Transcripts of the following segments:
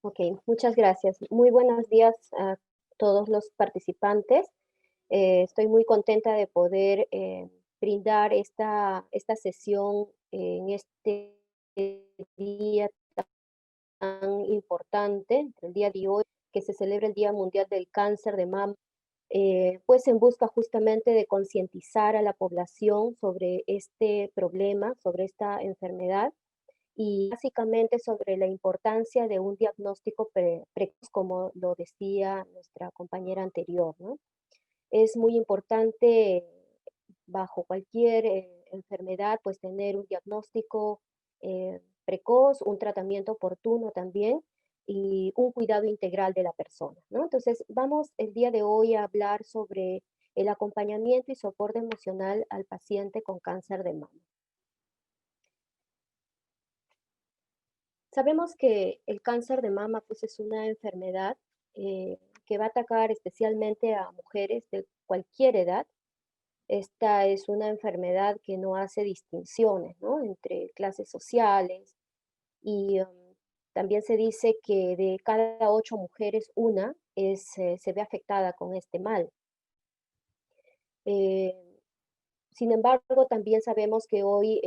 Ok, muchas gracias. Muy buenos días a todos los participantes. Estoy muy contenta de poder brindar esta sesión en este día tan importante, el día de hoy, que se celebra el Día Mundial del Cáncer de Mama, pues en busca justamente de concientizar a la población sobre este problema, sobre esta enfermedad y básicamente sobre la importancia de un diagnóstico precoz, como lo decía nuestra compañera anterior, ¿no? Es muy importante bajo cualquier enfermedad, pues tener un diagnóstico precoz, un tratamiento oportuno también y un cuidado integral de la persona, ¿no? Entonces, vamos el día de hoy a hablar sobre el acompañamiento y soporte emocional al paciente con cáncer de mama. Sabemos que el cáncer de mama pues, es una enfermedad que va a atacar especialmente a mujeres de cualquier edad. Esta es una enfermedad que no hace distinciones, ¿no? Entre clases sociales y también se dice que de cada 8 mujeres, una se ve afectada con este mal. Eh, Sin embargo, también sabemos que hoy,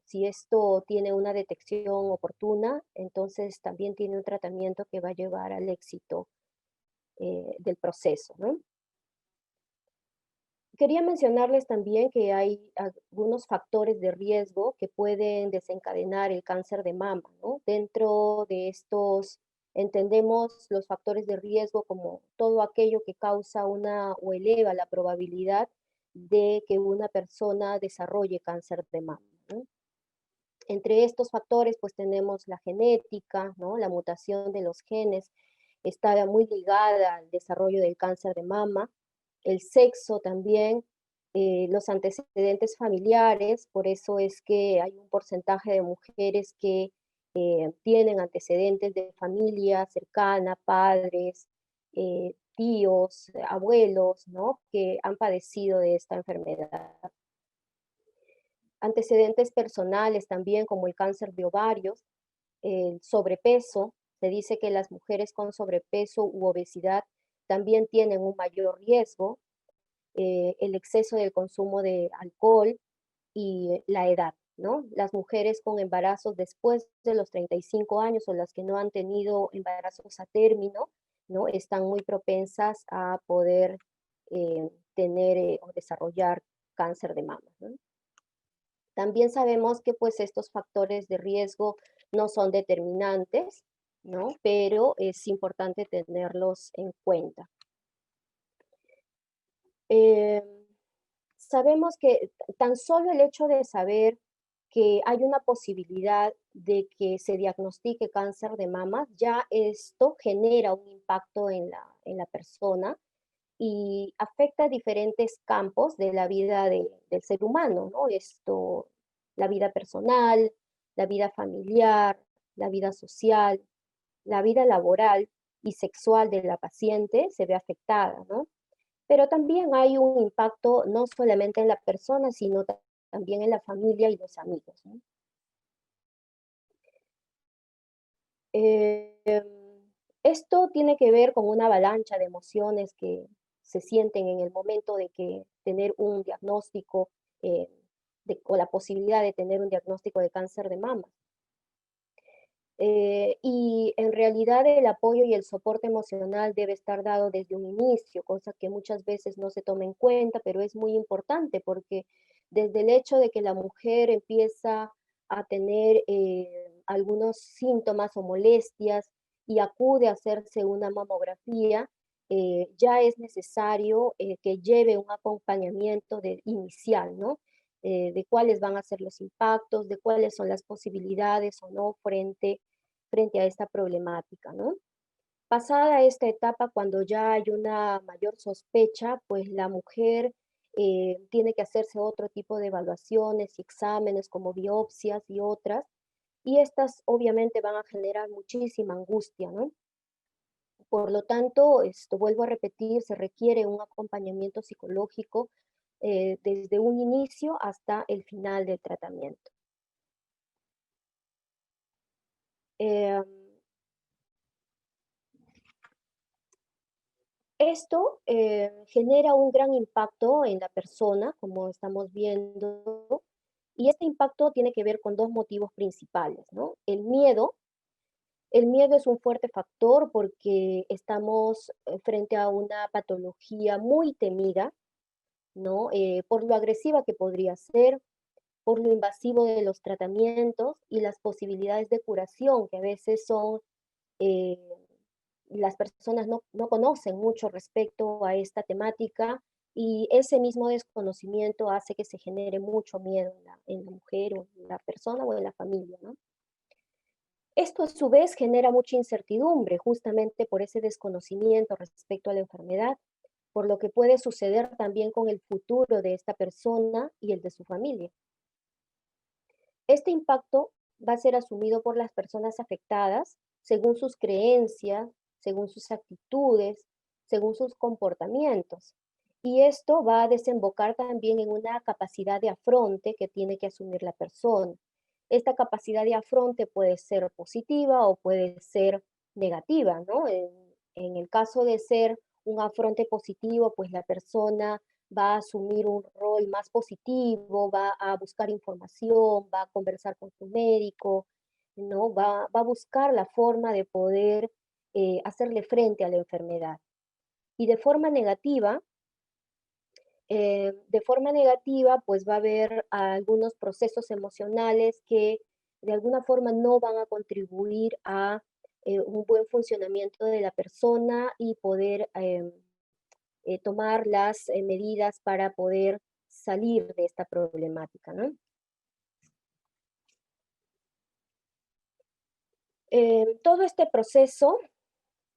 si esto tiene una detección oportuna, entonces también tiene un tratamiento que va a llevar al éxito del proceso, ¿no? Quería mencionarles también que hay algunos factores de riesgo que pueden desencadenar el cáncer de mama, ¿no? Dentro de estos entendemos los factores de riesgo como todo aquello que causa una o eleva la probabilidad de que una persona desarrolle cáncer de mama, ¿no? Entre estos factores, pues tenemos la genética, ¿no? La mutación de los genes está muy ligada al desarrollo del cáncer de mama, el sexo también, los antecedentes familiares, por eso es que hay un porcentaje de mujeres que tienen antecedentes de familia cercana, padres, tíos, abuelos, ¿no? Que han padecido de esta enfermedad. Antecedentes personales también, como el cáncer de ovarios, el sobrepeso. Se dice que las mujeres con sobrepeso u obesidad también tienen un mayor riesgo, el exceso del consumo de alcohol y la edad, ¿no? Las mujeres con embarazos después de los 35 años o las que no han tenido embarazos a término, ¿no? Están muy propensas a poder tener o desarrollar cáncer de mama, ¿no? También sabemos que pues estos factores de riesgo no son determinantes, ¿no? Pero es importante tenerlos en cuenta. Eh, Sabemos que tan solo el hecho de saber que hay una posibilidad de que se diagnostique cáncer de mama, ya esto genera un impacto en la persona y afecta diferentes campos de la vida del ser humano, ¿no? Esto, la vida personal, la vida familiar, la vida social, la vida laboral y sexual de la paciente se ve afectada, ¿no? Pero también hay un impacto no solamente en la persona, sino también en la familia y los amigos, ¿no? Em, Esto tiene que ver con una avalancha de emociones que se sienten en el momento de que tener un diagnóstico, eh, o la posibilidad de tener un diagnóstico de cáncer de mama. Y en realidad el apoyo y el soporte emocional debe estar dado desde un inicio, cosa que muchas veces no se toma en cuenta, pero es muy importante porque desde el hecho de que la mujer empieza a tener algunos síntomas o molestias y acude a hacerse una mamografía, ya es necesario que lleve un acompañamiento inicial, ¿no? De cuáles van a ser los impactos, de cuáles son las posibilidades o no frente a esta problemática, ¿no? Pasada esta etapa, cuando ya hay una mayor sospecha, pues la mujer tiene que hacerse otro tipo de evaluaciones y exámenes como biopsias y otras, y estas obviamente van a generar muchísima angustia, ¿no? Por lo tanto, esto vuelvo a repetir, se requiere un acompañamiento psicológico desde un inicio hasta el final del tratamiento. Eh, Esto genera un gran impacto en la persona, como estamos viendo, y este impacto tiene que ver con dos motivos principales, ¿no? El miedo es un fuerte factor porque estamos frente a una patología muy temida, ¿no? Por lo agresiva que podría ser, por lo invasivo de los tratamientos y las posibilidades de curación que a veces son eh, las personas no conocen mucho respecto a esta temática y ese mismo desconocimiento hace que se genere mucho miedo en la mujer o en la persona o en la familia, ¿no? Esto a su vez genera mucha incertidumbre justamente por ese desconocimiento respecto a la enfermedad, por lo que puede suceder también con el futuro de esta persona y el de su familia. Este impacto va a ser asumido por las personas afectadas según sus creencias, según sus actitudes, según sus comportamientos. Y esto va a desembocar también en una capacidad de afronte que tiene que asumir la persona. Esta capacidad de afronte puede ser positiva o puede ser negativa, ¿no? En el caso de ser un afronte positivo, pues la persona va a asumir un rol más positivo, va a buscar información, va a conversar con su médico, ¿no? Va a buscar la forma de poder hacerle frente a la enfermedad. Y de forma negativa, pues va a haber algunos procesos emocionales que de alguna forma no van a contribuir a un buen funcionamiento de la persona y poder tomar las medidas para poder salir de esta problemática, ¿no? Todo este proceso,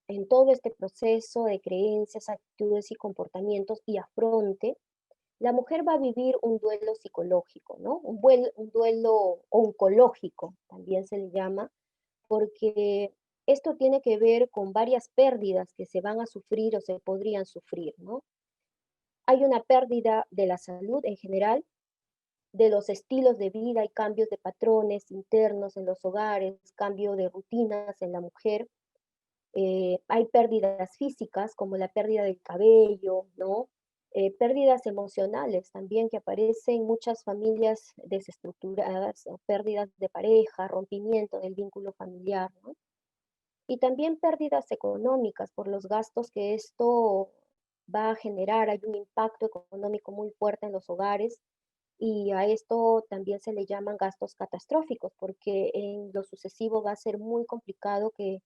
en todo este proceso de creencias, actitudes y comportamientos y afronte, la mujer va a vivir un duelo psicológico, ¿no? Un duelo oncológico, también se le llama, porque esto tiene que ver con varias pérdidas que se van a sufrir o se podrían sufrir, ¿no? Hay una pérdida de la salud en general, de los estilos de vida y cambios de patrones internos en los hogares, cambio de rutinas en la mujer. Hay pérdidas físicas como la pérdida del cabello, ¿no? Pérdidas emocionales también que aparecen en muchas familias desestructuradas, o pérdidas de pareja, rompimiento del vínculo familiar, ¿no? Y también pérdidas económicas por los gastos que esto va a generar. Hay un impacto económico muy fuerte en los hogares y a esto también se le llaman gastos catastróficos, porque en lo sucesivo va a ser muy complicado que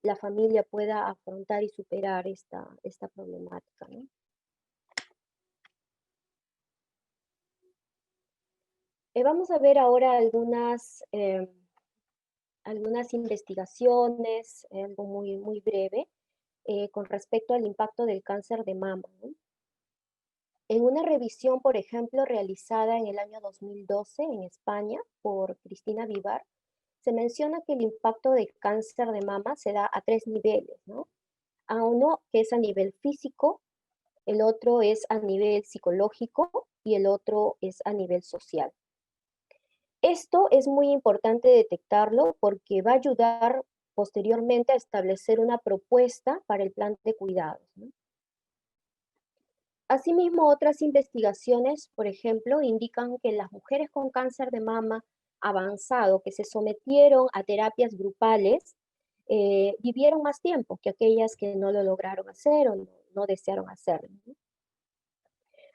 la familia pueda afrontar y superar esta problemática, ¿no? Vamos a ver ahora algunas investigaciones, algo muy breve, con respecto al impacto del cáncer de mama, ¿no? En una revisión, por ejemplo, realizada en el año 2012 en España por Cristina Vivar, se menciona que el impacto del cáncer de mama se da a tres niveles, ¿no? A uno que es a nivel físico, el otro es a nivel psicológico y el otro es a nivel social. Esto es muy importante detectarlo porque va a ayudar posteriormente a establecer una propuesta para el plan de cuidados, ¿no? Asimismo, otras investigaciones, por ejemplo, indican que las mujeres con cáncer de mama avanzado que se sometieron a terapias grupales vivieron más tiempo que aquellas que no lo lograron hacer o no desearon hacerlo, ¿no?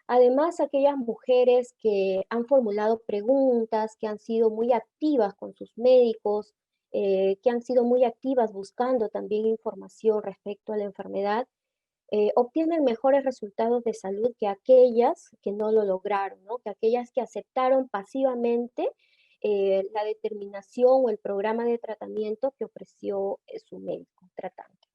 Además, aquellas mujeres que han formulado preguntas, que han sido muy activas con sus médicos, que han sido muy activas buscando también información respecto a la enfermedad, obtienen mejores resultados de salud que aquellas que no lo lograron, ¿no? Que aquellas que aceptaron pasivamente la determinación o el programa de tratamiento que ofreció su médico tratante.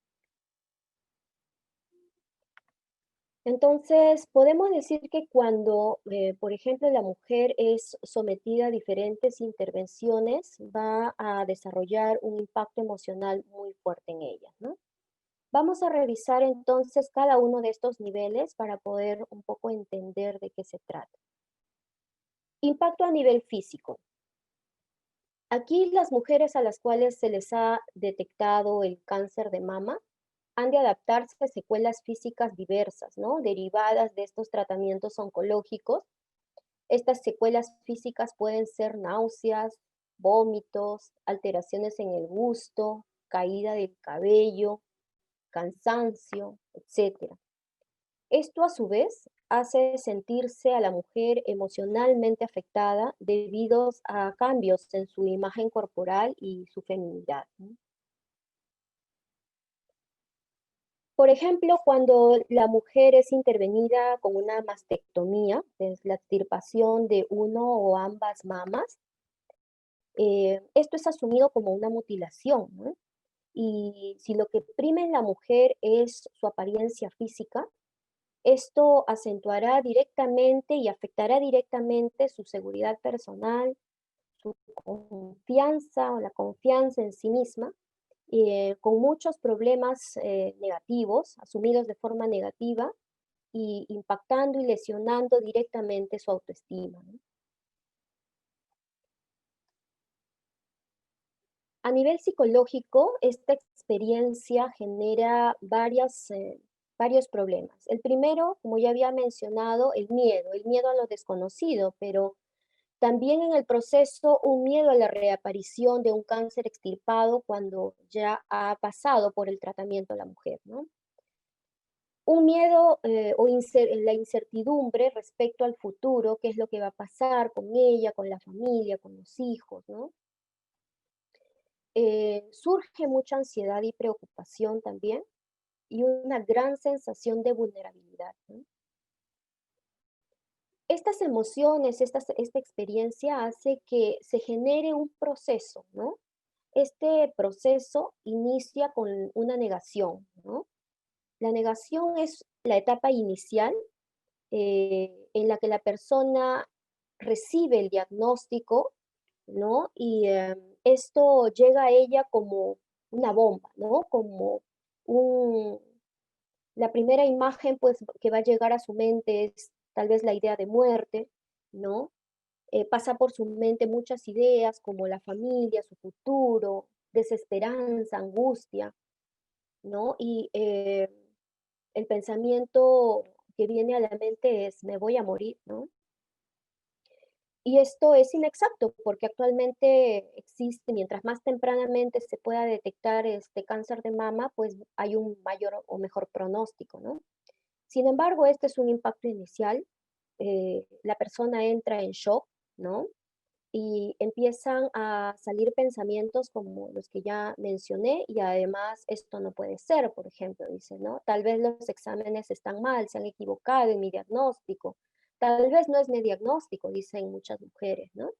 Entonces, podemos decir que cuando, por ejemplo, la mujer es sometida a diferentes intervenciones, va a desarrollar un impacto emocional muy fuerte en ella, ¿no? Vamos a revisar entonces cada uno de estos niveles para poder un poco entender de qué se trata. Impacto a nivel físico. Aquí las mujeres a las cuales se les ha detectado el cáncer de mama han de adaptarse a secuelas físicas diversas, ¿no? Derivadas de estos tratamientos oncológicos. Estas secuelas físicas pueden ser náuseas, vómitos, alteraciones en el gusto, caída del cabello, cansancio, etcétera. Esto a su vez hace sentirse a la mujer emocionalmente afectada debido a cambios en su imagen corporal y su feminidad, ¿no? Por ejemplo, cuando la mujer es intervenida con una mastectomía, que es la extirpación de uno o ambas mamas, esto es asumido como una mutilación, ¿no? Y si lo que prima en la mujer es su apariencia física, esto acentuará directamente y afectará directamente su seguridad personal, su confianza o la confianza en sí misma, con muchos problemas negativos, asumidos de forma negativa y impactando y lesionando directamente su autoestima, ¿no? A nivel psicológico, esta experiencia genera varios problemas. El primero, como ya había mencionado, el miedo a lo desconocido, pero también en el proceso un miedo a la reaparición de un cáncer extirpado cuando ya ha pasado por el tratamiento la mujer, ¿no? Un miedo la incertidumbre respecto al futuro, qué es lo que va a pasar con ella, con la familia, con los hijos, ¿no? Surge mucha ansiedad y preocupación también y una gran sensación de vulnerabilidad, ¿no? Estas emociones, esta experiencia hace que se genere un proceso, ¿no? Este proceso inicia con una negación, ¿no? La negación es la etapa inicial en la que la persona recibe el diagnóstico, ¿no? Y esto llega a ella como una bomba, ¿no? Como un, la primera imagen pues, que va a llegar a su mente es tal vez la idea de muerte, ¿no? Pasa por su mente muchas ideas como la familia, su futuro, desesperanza, angustia, ¿no? Y el pensamiento que viene a la mente es, me voy a morir, ¿no? Y esto es inexacto porque actualmente existe, mientras más tempranamente se pueda detectar este cáncer de mama, pues hay un mayor o mejor pronóstico, ¿no? Sin embargo, este es un impacto inicial, la persona entra en shock, ¿no? Y empiezan a salir pensamientos como los que ya mencioné y además esto no puede ser, por ejemplo, dice, ¿no? Tal vez los exámenes están mal, se han equivocado en mi diagnóstico, tal vez no es mi diagnóstico, dicen muchas mujeres, ¿no?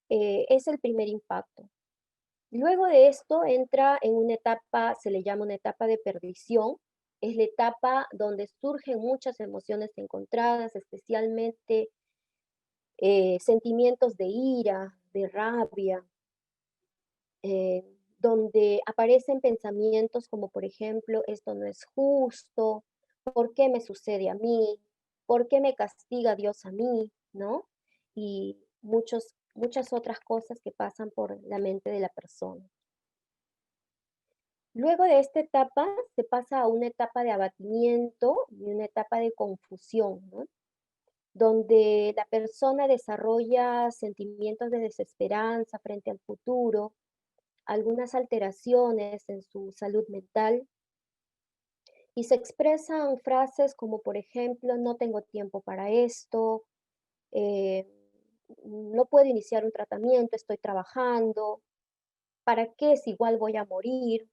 Es el primer impacto. Luego de esto entra en una etapa, se le llama una etapa de perdición, es la etapa donde surgen muchas emociones encontradas, especialmente sentimientos de ira, de rabia, eh, donde aparecen pensamientos como, por ejemplo, esto no es justo, ¿por qué me sucede a mí? ¿Por qué me castiga Dios a mí? ¿No? Y muchas otras cosas que pasan por la mente de la persona. Luego de esta etapa se pasa a una etapa de abatimiento y una etapa de confusión, ¿no? Donde la persona desarrolla sentimientos de desesperanza frente al futuro, algunas alteraciones en su salud mental y se expresan frases como, por ejemplo, no tengo tiempo para esto, eh, no puedo iniciar un tratamiento, estoy trabajando, ¿para qué si igual voy a morir?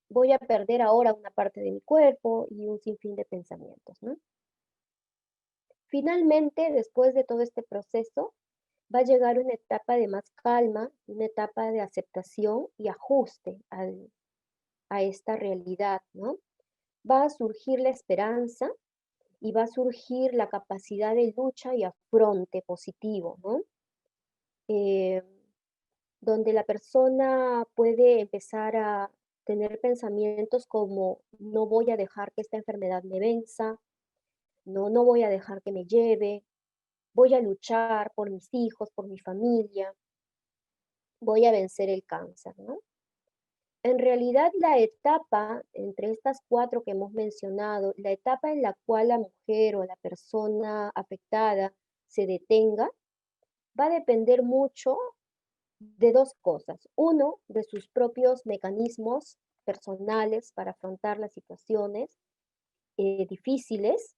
Voy a perder ahora una parte de mi cuerpo y un sinfín de pensamientos, ¿no? Finalmente, después de todo este proceso, va a llegar una etapa de más calma, una etapa de aceptación y ajuste a esta realidad, ¿no? Va a surgir la esperanza y va a surgir la capacidad de lucha y afronte positivo, ¿no? Eh, donde la persona puede empezar a tener pensamientos como no voy a dejar que esta enfermedad me venza, no voy a dejar que me lleve, voy a luchar por mis hijos, por mi familia, voy a vencer el cáncer, ¿no? En realidad, la etapa entre estas 4 que hemos mencionado, la etapa en la cual la mujer o la persona afectada se detenga, va a depender mucho de 2 cosas. Uno, de sus propios mecanismos personales para afrontar las situaciones, difíciles,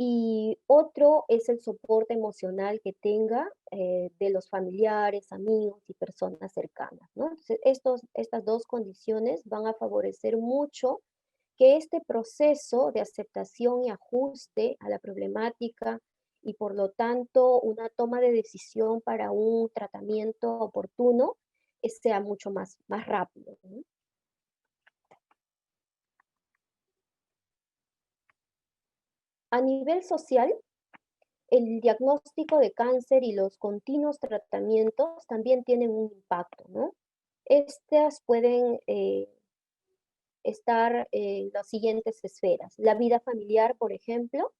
y otro es el soporte emocional que tenga, de los familiares, amigos y personas cercanas, ¿no? Entonces, estas 2 condiciones van a favorecer mucho que este proceso de aceptación y ajuste a la problemática y por lo tanto una toma de decisión para un tratamiento oportuno, sea mucho más rápido, ¿no? A nivel social, el diagnóstico de cáncer y los continuos tratamientos también tienen un impacto, ¿no? Estas pueden estar en las siguientes esferas. La vida familiar, por ejemplo,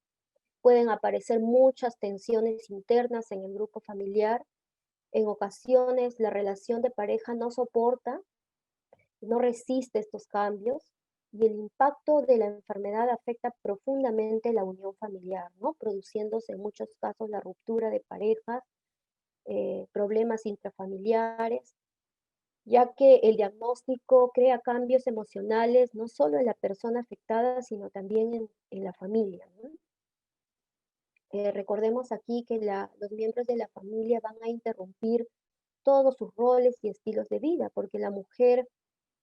pueden aparecer muchas tensiones internas en el grupo familiar. En ocasiones la relación de pareja no soporta, no resiste estos cambios y el impacto de la enfermedad afecta profundamente la unión familiar, ¿no? Produciéndose en muchos casos la ruptura de parejas, problemas intrafamiliares, ya que el diagnóstico crea cambios emocionales no solo en la persona afectada, sino también en la familia, ¿no? Recordemos aquí que los miembros de la familia van a interrumpir todos sus roles y estilos de vida, porque la mujer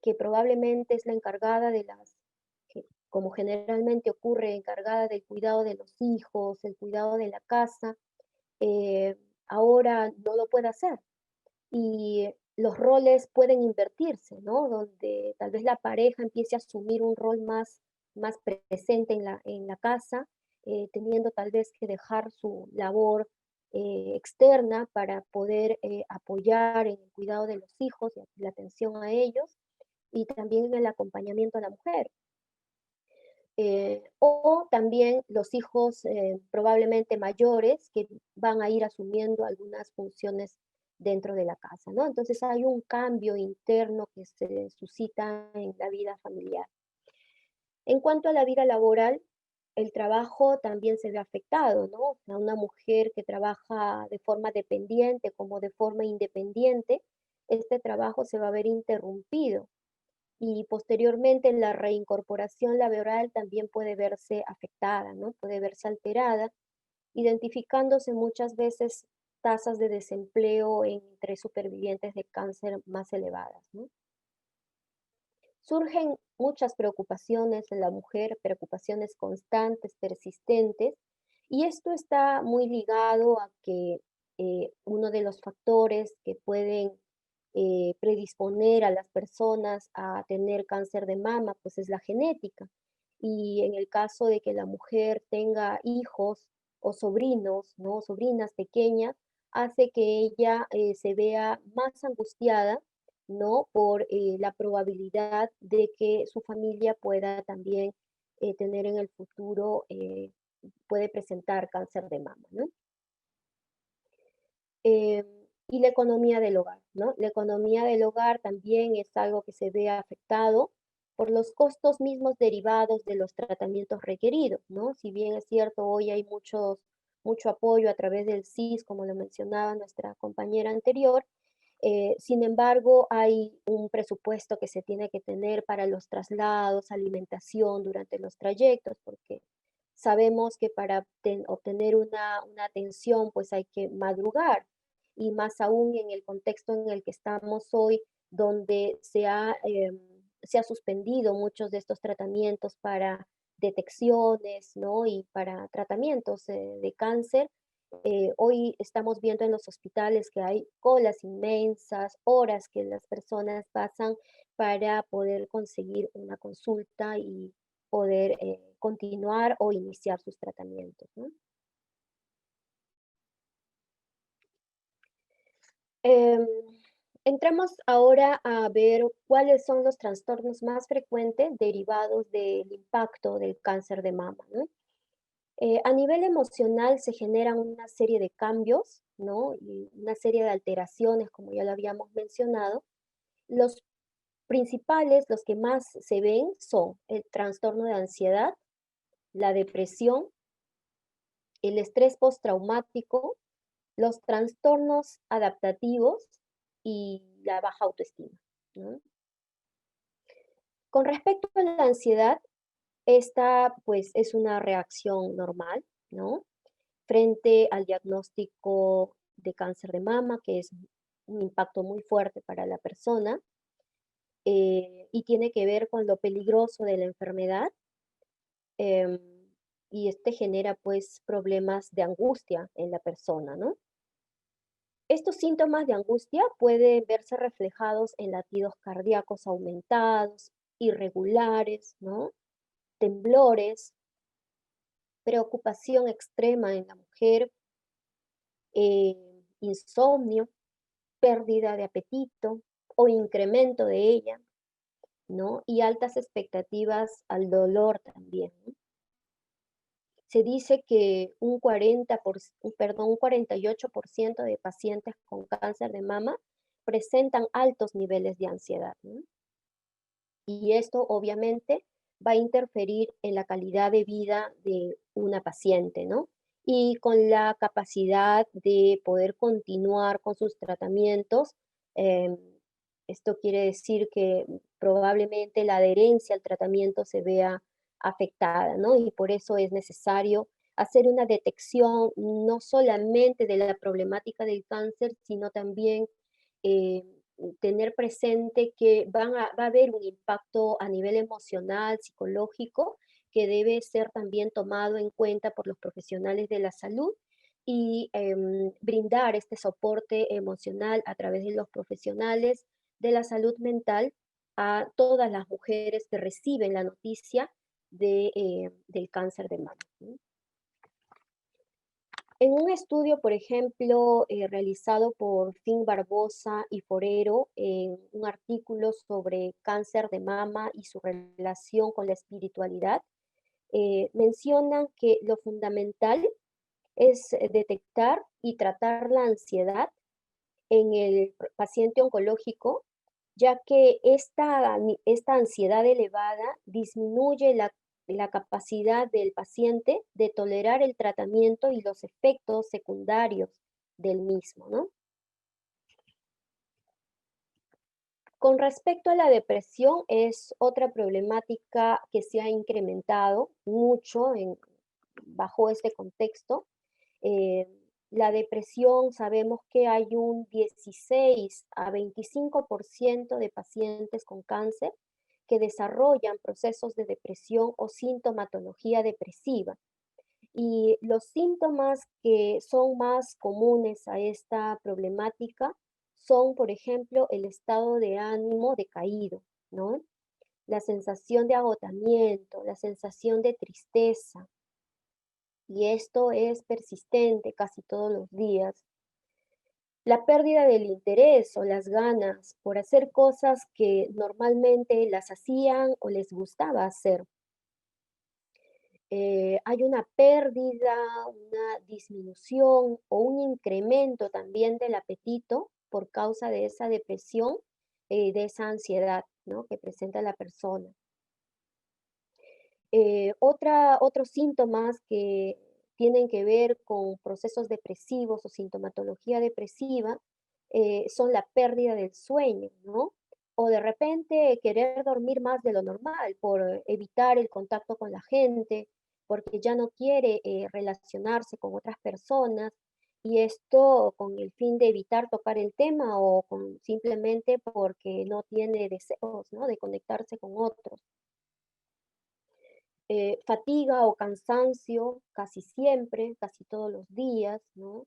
que probablemente es la encargada como generalmente ocurre, encargada del cuidado de los hijos, el cuidado de la casa, eh, ahora no lo puede hacer. Y los roles pueden invertirse, ¿no? Donde tal vez la pareja empiece a asumir un rol más presente en la casa, teniendo tal vez que dejar su labor externa para poder apoyar en el cuidado de los hijos y la atención a ellos y también en el acompañamiento a la mujer. O también los hijos probablemente mayores que van a ir asumiendo algunas funciones dentro de la casa, ¿no? Entonces hay un cambio interno que se suscita en la vida familiar. En cuanto a la vida laboral, el trabajo también se ve afectado, ¿no? O sea, una mujer que trabaja de forma dependiente como de forma independiente, este trabajo se va a ver interrumpido y posteriormente la reincorporación laboral también puede verse afectada, ¿no? Puede verse alterada, identificándose muchas veces tasas de desempleo entre supervivientes de cáncer más elevadas, ¿no? Surgen muchas preocupaciones en la mujer, preocupaciones constantes, persistentes, y esto está muy ligado a que uno de los factores que pueden predisponer a las personas a tener cáncer de mama, pues es la genética. Y en el caso de que la mujer tenga hijos o sobrinos, ¿no? Sobrinas pequeñas, hace que ella se vea más angustiada, ¿no? Por la probabilidad de que su familia pueda también tener en el futuro, puede presentar cáncer de mama, ¿no? Eh, y la economía del hogar, ¿no? La economía del hogar también es algo que se ve afectado por los costos mismos derivados de los tratamientos requeridos, ¿no? Si bien es cierto, hoy hay mucho apoyo a través del SIS, como lo mencionaba nuestra compañera anterior, sin embargo, hay un presupuesto que se tiene que tener para los traslados, alimentación durante los trayectos, porque sabemos que para obtener una atención, pues hay que madrugar, y más aún en el contexto en el que estamos hoy, donde se ha suspendido muchos de estos tratamientos para detecciones, ¿no? Y para tratamientos de cáncer. Hoy estamos viendo en los hospitales que hay colas inmensas, horas que las personas pasan para poder conseguir una consulta y poder continuar o iniciar sus tratamientos, ¿no? Em, Entramos ahora a ver cuáles son los trastornos más frecuentes derivados del impacto del cáncer de mama, ¿no? A nivel emocional se generan una serie de cambios, ¿no? Y una serie de alteraciones, como ya lo habíamos mencionado. Los Principales, los que más se ven son el trastorno de ansiedad, la depresión, el estrés postraumático, los trastornos adaptativos y la baja autoestima, ¿no? Con respecto a la ansiedad, esta pues es una reacción normal, ¿no? Frente al diagnóstico de cáncer de mama, que es un impacto muy fuerte para la persona, y tiene que ver con lo peligroso de la enfermedad, em, y este genera pues problemas de angustia en la persona, ¿no? Estos síntomas de angustia pueden verse reflejados en latidos cardíacos aumentados, irregulares, ¿no? Temblores, preocupación extrema en la mujer, insomnio, pérdida de apetito o incremento de ella, ¿no? Y altas expectativas al dolor también, ¿no? Se dice que un 48% de pacientes con cáncer de mama presentan altos niveles de ansiedad, ¿no? Y esto obviamente va a interferir en la calidad de vida de una paciente, ¿no? Y con la capacidad de poder continuar con sus tratamientos. em, Esto quiere decir que probablemente la adherencia al tratamiento se vea afectada, ¿no? Y por eso es necesario hacer una detección no solamente de la problemática del cáncer, sino también eh, tener presente que va a haber un impacto a nivel emocional, psicológico, que debe ser también tomado en cuenta por los profesionales de la salud y brindar este soporte emocional a través de los profesionales de la salud mental a todas las mujeres que reciben la noticia del cáncer de mama, ¿no? En un estudio, por ejemplo, realizado por Finn Barbosa y Forero, en un artículo sobre cáncer de mama y su relación con la espiritualidad, mencionan que lo fundamental es detectar y tratar la ansiedad en el paciente oncológico, ya que esta ansiedad elevada disminuye la capacidad del paciente de tolerar el tratamiento y los efectos secundarios del mismo, ¿no? Con respecto a la depresión, es otra problemática que se ha incrementado mucho bajo este contexto. Eh, la depresión, sabemos que hay un 16 a 25% de pacientes con cáncer que desarrollan procesos de depresión o sintomatología depresiva. Y los síntomas que son más comunes a esta problemática son, por ejemplo, el estado de ánimo decaído, ¿no? La sensación de agotamiento, la sensación de tristeza, y esto es persistente casi todos los días. La pérdida del interés o las ganas por hacer cosas que normalmente las hacían o les gustaba hacer. Hay una pérdida, una disminución o un incremento también del apetito por causa de esa depresión, de esa ansiedad, ¿no? Que presenta la persona. Otros síntomas que tienen que ver con procesos depresivos o sintomatología depresiva son la pérdida del sueño, ¿no? O de repente querer dormir más de lo normal por evitar el contacto con la gente, porque ya no quiere relacionarse con otras personas, y esto con el fin de evitar tocar el tema o simplemente porque no tiene deseos, ¿no? De conectarse con otros. Fatiga o cansancio casi siempre, casi todos los días, ¿no?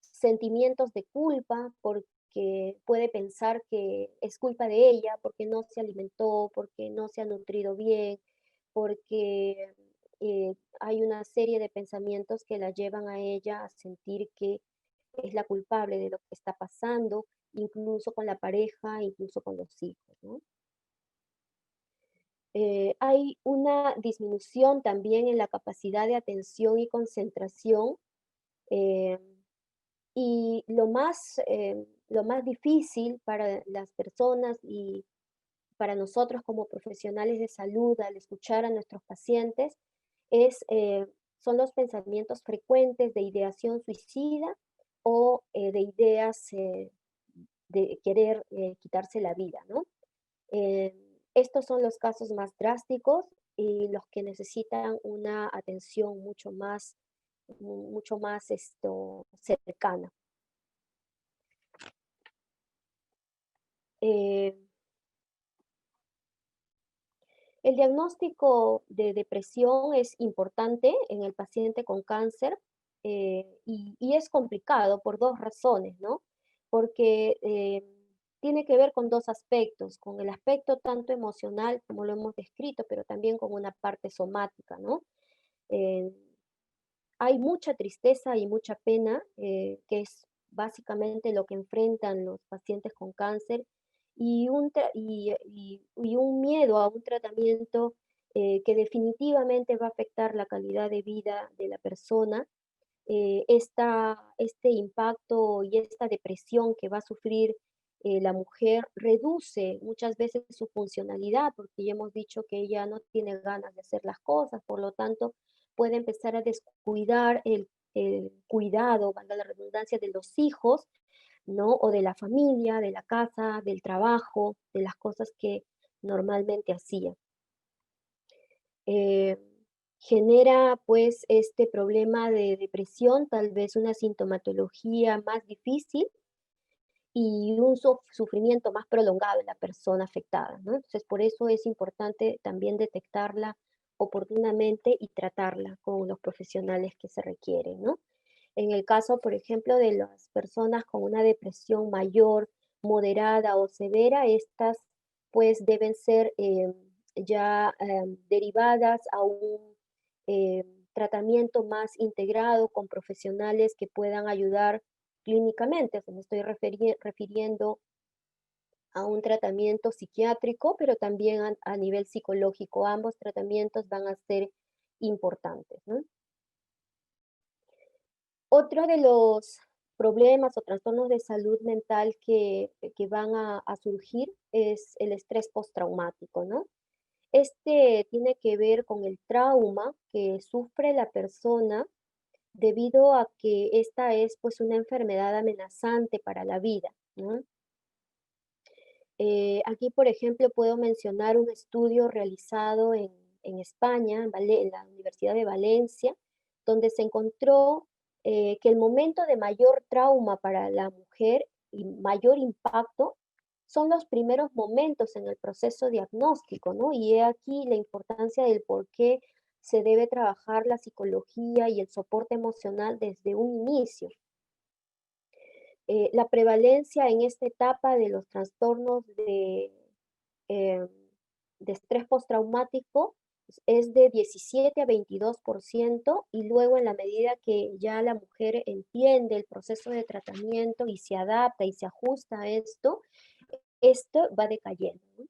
Sentimientos de culpa porque puede pensar que es culpa de ella, porque no se alimentó, porque no se ha nutrido bien, porque hay una serie de pensamientos que la llevan a ella a sentir que es la culpable de lo que está pasando, incluso con la pareja, incluso con los hijos, ¿no? Hay una disminución también en la capacidad de atención y concentración, eh, y lo más difícil para las personas y para nosotros como profesionales de salud, al escuchar a nuestros pacientes, es, son los pensamientos frecuentes de ideación suicida o de ideas de querer quitarse la vida, ¿no? Eh, Estos son los casos más drásticos y los que necesitan una atención mucho más cercana. Eh, el diagnóstico de depresión es importante en el paciente con cáncer y es complicado por dos razones, ¿no? Porque tiene que ver con dos aspectos, con el aspecto tanto emocional como lo hemos descrito, pero también con una parte somática, ¿no? Eh, Hay mucha tristeza y mucha pena, que es básicamente lo que enfrentan los pacientes con cáncer, y un miedo a un tratamiento que definitivamente va a afectar la calidad de vida de la persona. Este impacto y esta depresión que va a sufrir la mujer reduce muchas veces su funcionalidad, porque ya hemos dicho que ella no tiene ganas de hacer las cosas, por lo tanto puede empezar a descuidar el cuidado, valga la redundancia, de los hijos, ¿no? O de la familia, de la casa, del trabajo, de las cosas que normalmente hacía. Eh, Genera pues este problema de depresión, tal vez una sintomatología más difícil y un sufrimiento más prolongado en la persona afectada, ¿no? Entonces, por eso es importante también detectarla oportunamente y tratarla con los profesionales que se requieren, ¿no? En el caso, por ejemplo, de las personas con una depresión mayor, moderada o severa, estas pues deben ser ya derivadas a un tratamiento más integrado con profesionales que puedan ayudar clínicamente. O sea, me estoy refiriendo a un tratamiento psiquiátrico, pero también a nivel psicológico. Ambos tratamientos van a ser importantes, ¿no? Otro de los problemas o trastornos de salud mental que van a surgir es el estrés postraumático, ¿no? Este tiene que ver con el trauma que sufre la persona debido a que esta es pues una enfermedad amenazante para la vida, ¿no? Aquí, por ejemplo, puedo mencionar un estudio realizado en España, en la Universidad de Valencia, donde se encontró que el momento de mayor trauma para la mujer y mayor impacto son los primeros momentos en el proceso diagnóstico, ¿no? Y he aquí la importancia del por qué se debe trabajar la psicología y el soporte emocional desde un inicio. La prevalencia en esta etapa de los trastornos eh, de estrés postraumático es de 17 a 22% y luego en la medida que ya la mujer entiende el proceso de tratamiento y se adapta y se ajusta a esto va decayendo, ¿no?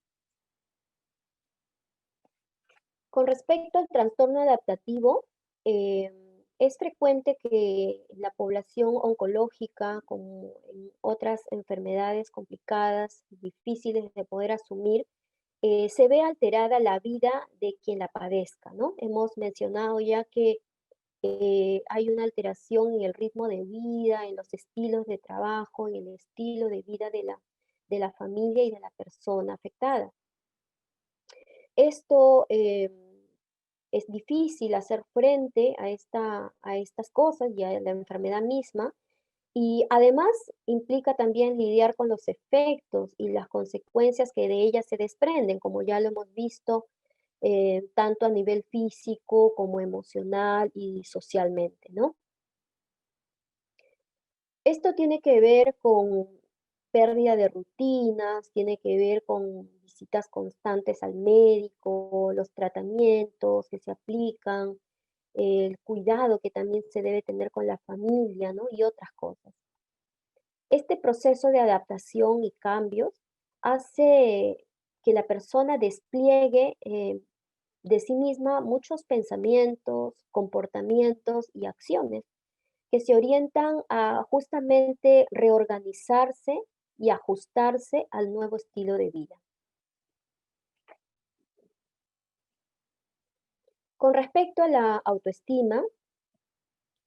Con respecto al trastorno adaptativo, es frecuente que la población oncológica, como en otras enfermedades complicadas, difíciles de poder asumir, se ve alterada la vida de quien la padezca, ¿no? Hemos mencionado ya que hay una alteración en el ritmo de vida, en los estilos de trabajo, en el estilo de vida de la familia y de la persona afectada. Esto es difícil hacer frente a estas cosas y a la enfermedad misma, y además implica también lidiar con los efectos y las consecuencias que de ellas se desprenden, como ya lo hemos visto, tanto a nivel físico como emocional y socialmente, ¿no? Esto tiene que ver con pérdida de rutinas, tiene que ver con visitas constantes al médico, los tratamientos que se aplican, el cuidado que también se debe tener con la familia, ¿no? Y otras cosas. Este proceso de adaptación y cambios hace que la persona despliegue de sí misma muchos pensamientos, comportamientos y acciones que se orientan a justamente reorganizarse y ajustarse al nuevo estilo de vida. Con respecto a la autoestima,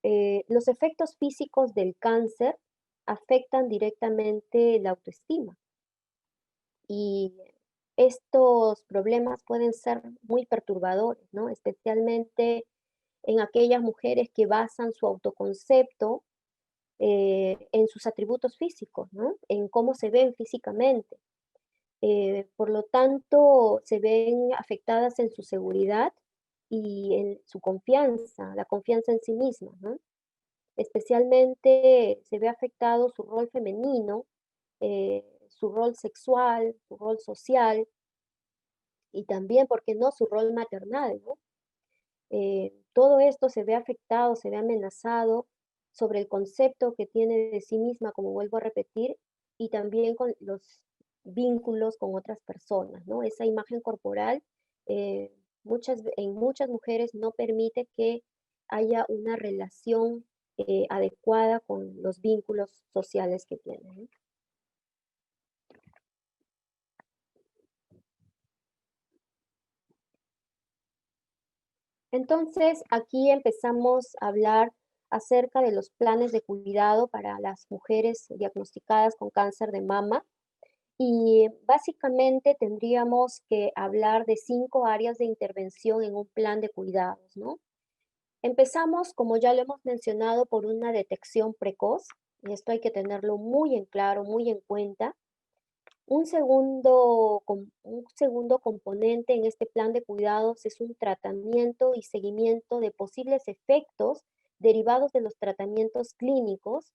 los efectos físicos del cáncer afectan directamente la autoestima y estos problemas pueden ser muy perturbadores, ¿no? Especialmente en aquellas mujeres que basan su autoconcepto en sus atributos físicos, ¿no? En cómo se ven físicamente. Por lo tanto, se ven afectadas en su seguridad y en su confianza, la confianza en sí mismas, ¿no? Especialmente se ve afectado su rol femenino, su rol sexual, su rol social y también, ¿por qué no?, su rol maternal, ¿no? Todo esto se ve afectado, se ve amenazado sobre el concepto que tiene de sí misma, como vuelvo a repetir, y también con los vínculos con otras personas, ¿no? Esa imagen corporal en muchas mujeres no permite que haya una relación adecuada con los vínculos sociales que tienen, ¿no? Entonces, aquí empezamos a hablar acerca de los planes de cuidado para las mujeres diagnosticadas con cáncer de mama y básicamente tendríamos que hablar de 5 áreas de intervención en un plan de cuidados, ¿no? Empezamos, como ya lo hemos mencionado, por una detección precoz, y esto hay que tenerlo muy en claro, muy en cuenta. Un segundo componente en este plan de cuidados es un tratamiento y seguimiento de posibles efectos derivados de los tratamientos clínicos.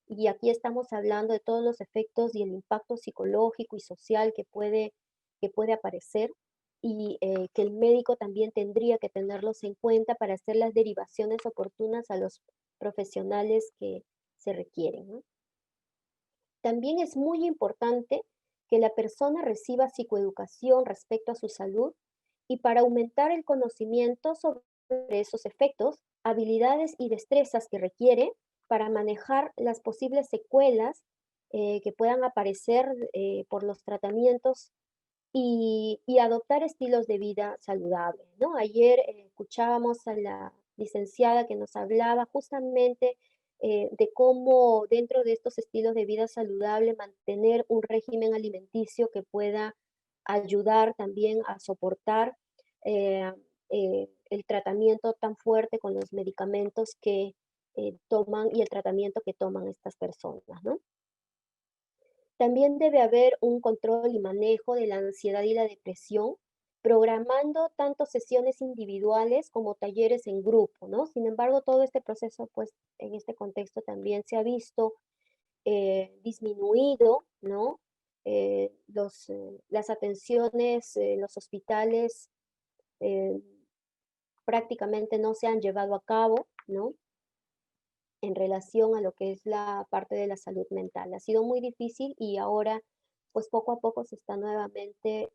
Y aquí estamos hablando de todos los efectos y el impacto psicológico y social que puede aparecer y que el médico también tendría que tenerlos en cuenta para hacer las derivaciones oportunas a los profesionales que se requieren, ¿no? También es muy importante que la persona reciba psicoeducación respecto a su salud y para aumentar el conocimiento sobre esos efectos, habilidades y destrezas que requiere para manejar las posibles secuelas que puedan aparecer por los tratamientos y adoptar estilos de vida saludables, ¿no? Ayer escuchábamos a la licenciada que nos hablaba justamente de cómo dentro de estos estilos de vida saludable mantener un régimen alimenticio que pueda ayudar también a soportar eh, el tratamiento tan fuerte con los medicamentos que toman y el tratamiento que toman estas personas, ¿no? También debe haber un control y manejo de la ansiedad y la depresión, programando tanto sesiones individuales como talleres en grupo, ¿no? Sin embargo, todo este proceso, pues, en este contexto también se ha visto disminuido, ¿no? Las atenciones en los hospitales eh, prácticamente no se han llevado a cabo, ¿no? En relación a lo que es la parte de la salud mental. Ha sido muy difícil y ahora, pues poco a poco se está nuevamente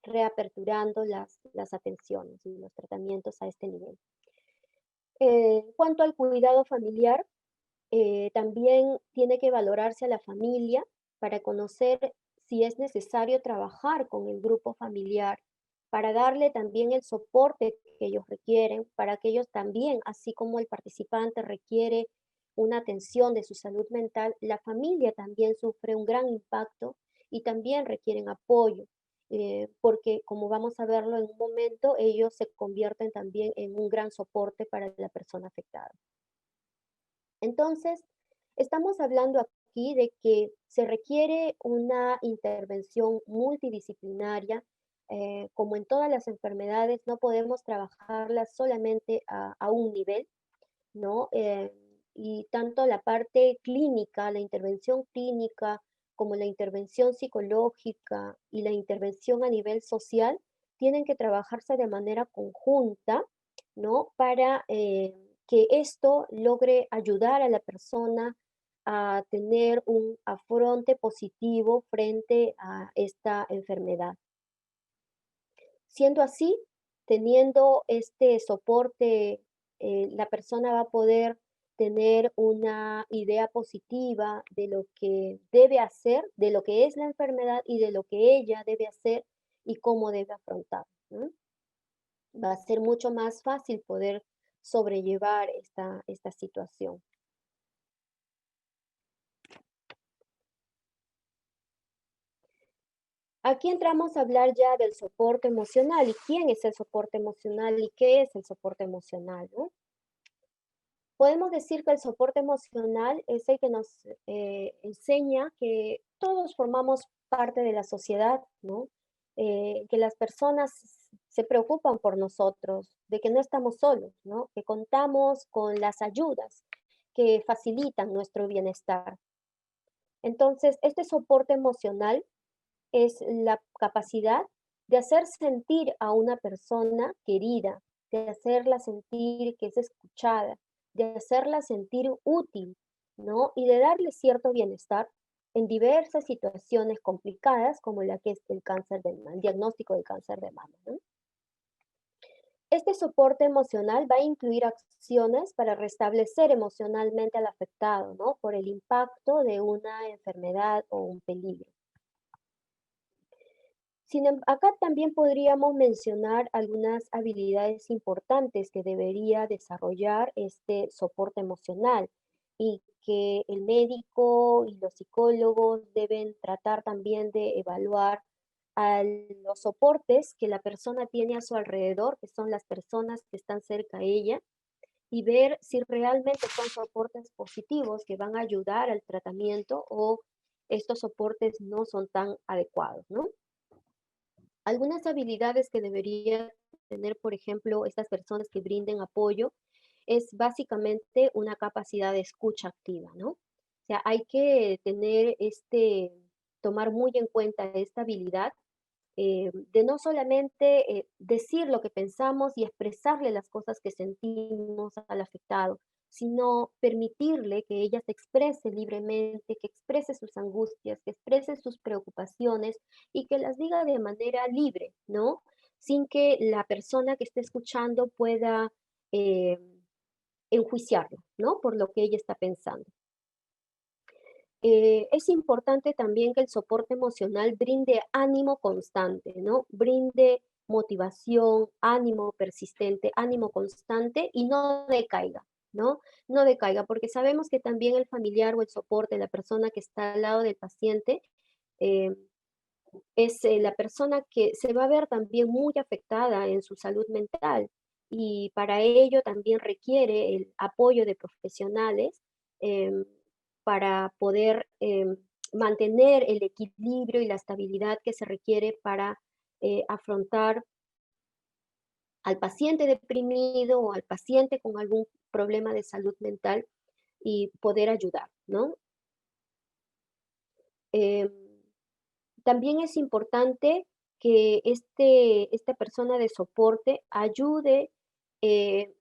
reaperturando las atenciones y los tratamientos a este nivel. En cuanto al cuidado familiar, también tiene que valorarse a la familia para conocer si es necesario trabajar con el grupo familiar, para darle también el soporte que ellos requieren, para que ellos también, así como el participante requiere una atención de su salud mental, la familia también sufre un gran impacto y también requieren apoyo, porque como vamos a verlo en un momento, ellos se convierten también en un gran soporte para la persona afectada. Entonces, estamos hablando aquí de que se requiere una intervención multidisciplinaria. Como en todas las enfermedades, no podemos trabajarlas solamente a un nivel, ¿no? Y tanto la parte clínica, la intervención clínica, como la intervención psicológica y la intervención a nivel social, tienen que trabajarse de manera conjunta, ¿no? Para que esto logre ayudar a la persona a tener un afronte positivo frente a esta enfermedad. Siendo así, teniendo este soporte, la persona va a poder tener una idea positiva de lo que debe hacer, de lo que es la enfermedad y de lo que ella debe hacer y cómo debe afrontar, ¿no? va a ser mucho más fácil poder sobrellevar esta situación. Aquí entramos a hablar ya del soporte emocional y quién es el soporte emocional y qué es el soporte emocional, ¿no? Podemos decir que el soporte emocional es el que nos enseña que todos formamos parte de la sociedad, ¿no? Que las personas se preocupan por nosotros, de que no estamos solos, ¿no? Que contamos con las ayudas que facilitan nuestro bienestar. Entonces, este soporte emocional es la capacidad de hacer sentir a una persona querida, de hacerla sentir que es escuchada, de hacerla sentir útil, ¿no? Y de darle cierto bienestar en diversas situaciones complicadas como la que es el cáncer de mama, el diagnóstico del cáncer de mama, ¿no? Este soporte emocional va a incluir acciones para restablecer emocionalmente al afectado, ¿no? Por el impacto de una enfermedad o un peligro. Acá también podríamos mencionar algunas habilidades importantes que debería desarrollar este soporte emocional y que el médico y los psicólogos deben tratar también de evaluar a los soportes que la persona tiene a su alrededor, que son las personas que están cerca a ella, y ver si realmente son soportes positivos que van a ayudar al tratamiento o estos soportes no son tan adecuados, ¿no? Algunas habilidades que deberían tener, por ejemplo, estas personas que brinden apoyo, es básicamente una capacidad de escucha activa, ¿no? O sea, hay que tener tomar muy en cuenta esta habilidad de no solamente decir lo que pensamos y expresarle las cosas que sentimos al afectado, sino permitirle que ella se exprese libremente, que exprese sus angustias, que exprese sus preocupaciones y que las diga de manera libre, ¿no? Sin que la persona que esté escuchando pueda eh, enjuiciarlo, ¿no? Por lo que ella está pensando. Es importante también que el soporte emocional brinde ánimo constante, ¿no? Brinde motivación, ánimo persistente, ánimo constante y no decaiga, ¿no? No decaiga, porque sabemos que también el familiar o el soporte, la persona que está al lado del paciente, eh, es la persona que se va a ver también muy afectada en su salud mental y para ello también requiere el apoyo de profesionales em, para poder mantener el equilibrio y la estabilidad que se requiere para afrontar al paciente deprimido o al paciente con algún problema de salud mental y poder ayudar, ¿no? Em, También es importante que esta persona de soporte ayude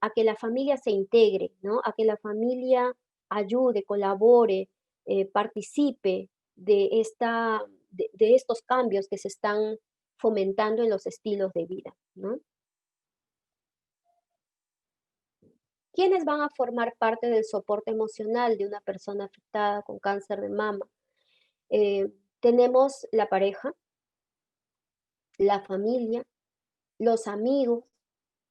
a que la familia se integre, ¿no? A que la familia ayude, colabore, participe de estos cambios que se están fomentando en los estilos de vida, ¿no? ¿Quiénes van a formar parte del soporte emocional de una persona afectada con cáncer de mama? Eh, Tenemos la pareja, la familia, los amigos,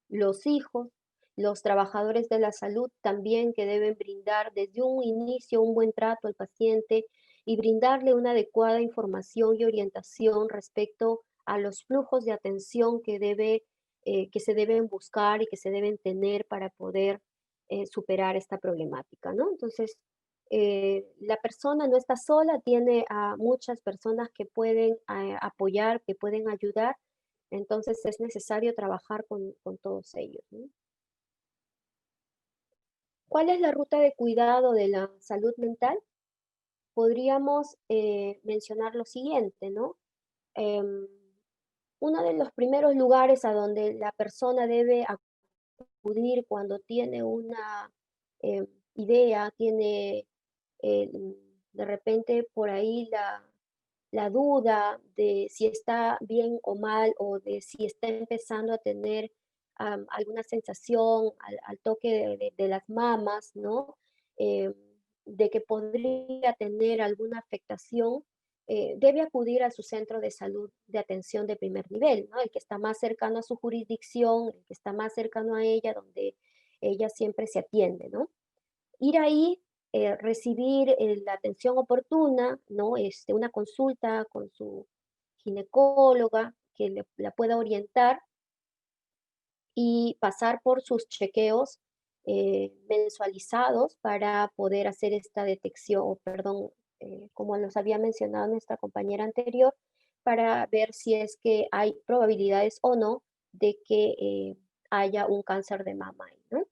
los hijos, los trabajadores de la salud también que deben brindar desde un inicio un buen trato al paciente y brindarle una adecuada información y orientación respecto a los flujos de atención que se deben buscar y que se deben tener para poder superar esta problemática, ¿no? Entonces, la persona no está sola, tiene a muchas personas que pueden apoyar, que pueden ayudar, entonces es necesario trabajar con todos ellos, ¿no? ¿Cuál es la ruta de cuidado de la salud mental? Podríamos mencionar lo siguiente, ¿no? Em, Uno de los primeros lugares a donde la persona debe acudir cuando tiene una idea, tiene eh, de repente por ahí la duda de si está bien o mal o de si está empezando a tener alguna sensación al toque de las mamas, ¿no? Eh, de que podría tener alguna afectación, debe acudir a su centro de salud de atención de primer nivel, ¿no? El que está más cercano a su jurisdicción, el que está más cercano a ella, donde ella siempre se atiende, ¿no? Ir ahí, recibir, la atención oportuna, ¿no? Una consulta con su ginecóloga que la pueda orientar y pasar por sus chequeos, mensualizados para poder hacer esta detección, o perdón, como nos había mencionado nuestra compañera anterior, para ver si es que hay probabilidades o no de que, haya un cáncer de mama ahí, ¿no?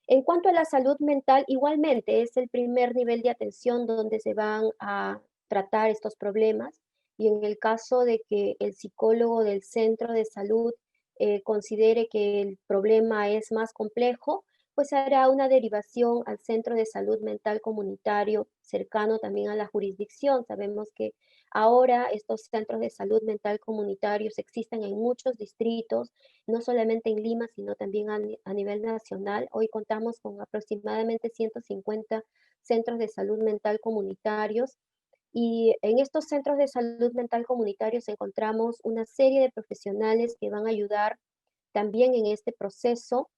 En cuanto a la salud mental, igualmente es el primer nivel de atención donde se van a tratar estos problemas, y en el caso de que el psicólogo del centro de salud considere que el problema es más complejo, pues hará una derivación al centro de salud mental comunitario cercano también a la jurisdicción. Sabemos que ahora estos centros de salud mental comunitarios existen en muchos distritos, no solamente en Lima, sino también a nivel nacional. Hoy contamos con aproximadamente 150 centros de salud mental comunitarios, y en estos centros de salud mental comunitarios encontramos una serie de profesionales que van a ayudar también en este proceso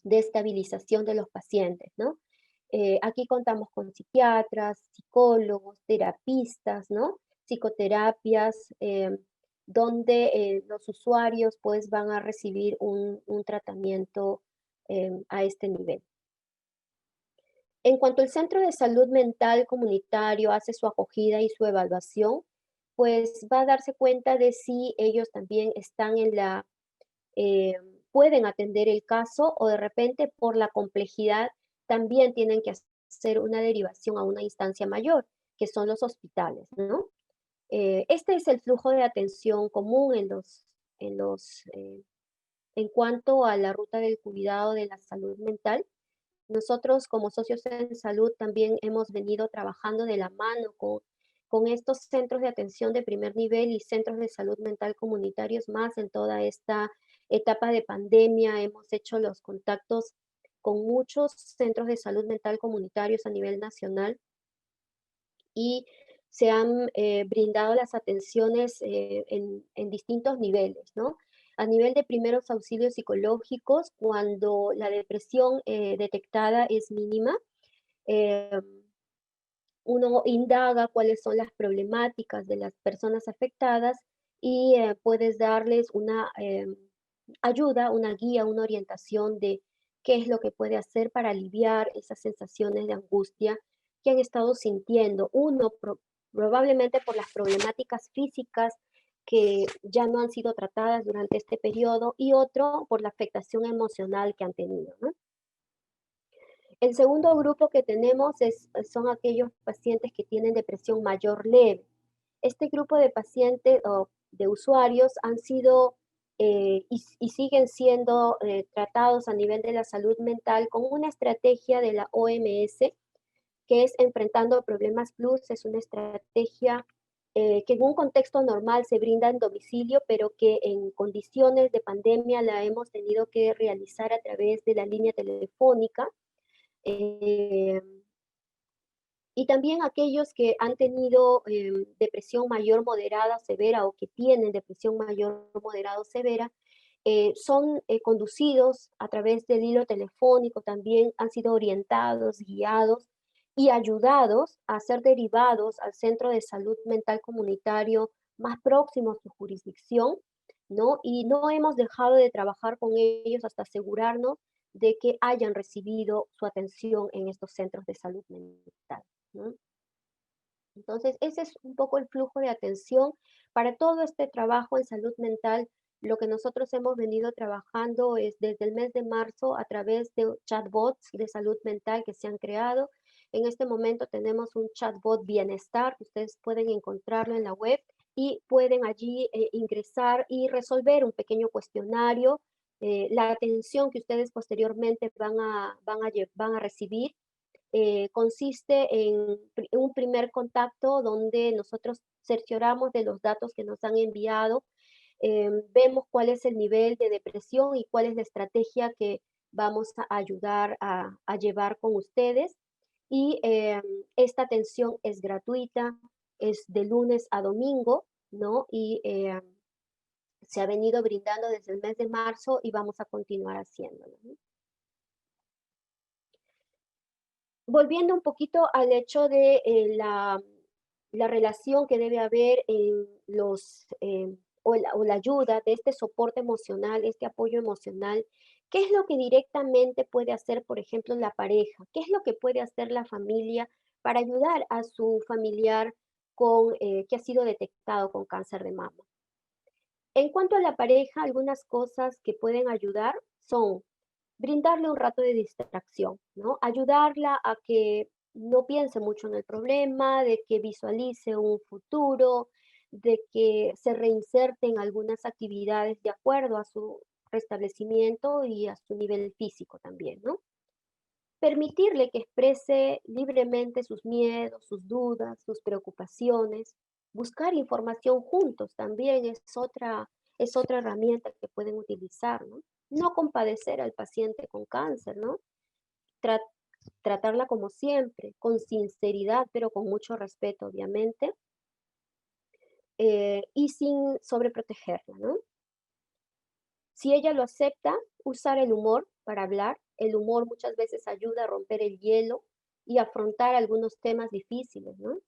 de estabilización de los pacientes, ¿no? Aquí contamos con psiquiatras, psicólogos, terapistas, ¿no? Psicoterapias, donde los usuarios pues van a recibir un tratamiento a este nivel. En cuanto el centro de salud mental comunitario hace su acogida y su evaluación, pues va a darse cuenta de si ellos también están en eh, pueden atender el caso, o de repente por la complejidad también tienen que hacer una derivación a una instancia mayor, que son los hospitales, ¿no? Este es el flujo de atención común en en cuanto a la ruta del cuidado de la salud mental. Nosotros como socios en salud también hemos venido trabajando de la mano con estos centros de atención de primer nivel y centros de salud mental comunitarios más en toda esta etapa de pandemia. Hemos hecho los contactos con muchos centros de salud mental comunitarios a nivel nacional, y se han brindado las atenciones en distintos niveles, ¿no? A nivel de primeros auxilios psicológicos, cuando la depresión detectada es mínima, eh, uno indaga cuáles son las problemáticas de las personas afectadas, y puedes darles una ayuda, una guía, una orientación de qué es lo que puede hacer para aliviar esas sensaciones de angustia que han estado sintiendo. Uno, probablemente por las problemáticas físicas que ya no han sido tratadas durante este periodo, y otro por la afectación emocional que han tenido, ¿no? El segundo grupo que tenemos son aquellos pacientes que tienen depresión mayor leve. Este grupo de pacientes o de usuarios han sido y siguen siendo tratados a nivel de la salud mental con una estrategia de la OMS, que es Enfrentando Problemas Plus. Es una estrategia que en un contexto normal se brinda en domicilio, pero que en condiciones de pandemia la hemos tenido que realizar a través de la línea telefónica. Eh, y también aquellos que han tenido depresión mayor, moderada, severa, o que tienen depresión mayor, moderada o severa, son conducidos a través del hilo telefónico, también han sido orientados, guiados y ayudados a ser derivados al centro de salud mental comunitario más próximo a su jurisdicción, ¿no? Y no hemos dejado de trabajar con ellos hasta asegurarnos de que hayan recibido su atención en estos centros de salud mental, ¿no? Entonces, ese es un poco el flujo de atención para todo este trabajo en salud mental. Lo que nosotros hemos venido trabajando es desde el mes de marzo a través de chatbots de salud mental que se han creado. En este momento tenemos un chatbot bienestar, que ustedes pueden encontrarlo en la web, y pueden allí ingresar y resolver un pequeño cuestionario. La atención que ustedes posteriormente van a recibir consiste en un primer contacto donde nosotros cercioramos de los datos que nos han enviado, vemos cuál es el nivel de depresión y cuál es la estrategia que vamos a ayudar a llevar con ustedes. Y esta atención es gratuita, es de lunes a domingo, ¿no? Y se ha venido brindando desde el mes de marzo y vamos a continuar haciéndolo, ¿no? Volviendo un poquito al hecho de la relación que debe haber en o la ayuda de este soporte emocional, este apoyo emocional, ¿qué es lo que directamente puede hacer, por ejemplo, la pareja? ¿Qué es lo que puede hacer la familia para ayudar a su familiar que ha sido detectado con cáncer de mama? En cuanto a la pareja, algunas cosas que pueden ayudar son brindarle un rato de distracción, ¿no? Ayudarla a que no piense mucho en el problema, de que visualice un futuro, de que se reinserte en algunas actividades de acuerdo a su restablecimiento y a su nivel físico también, ¿no? Permitirle que exprese libremente sus miedos, sus dudas, sus preocupaciones. Buscar información juntos también es otra herramienta que pueden utilizar, ¿no? No compadecer al paciente con cáncer, ¿no? Tra- Tratarla como siempre, con sinceridad, pero con mucho respeto, obviamente, y sin sobreprotegerla, ¿no? Si ella lo acepta, usar el humor para hablar. El humor muchas veces ayuda a romper el hielo y afrontar algunos temas difíciles, ¿no?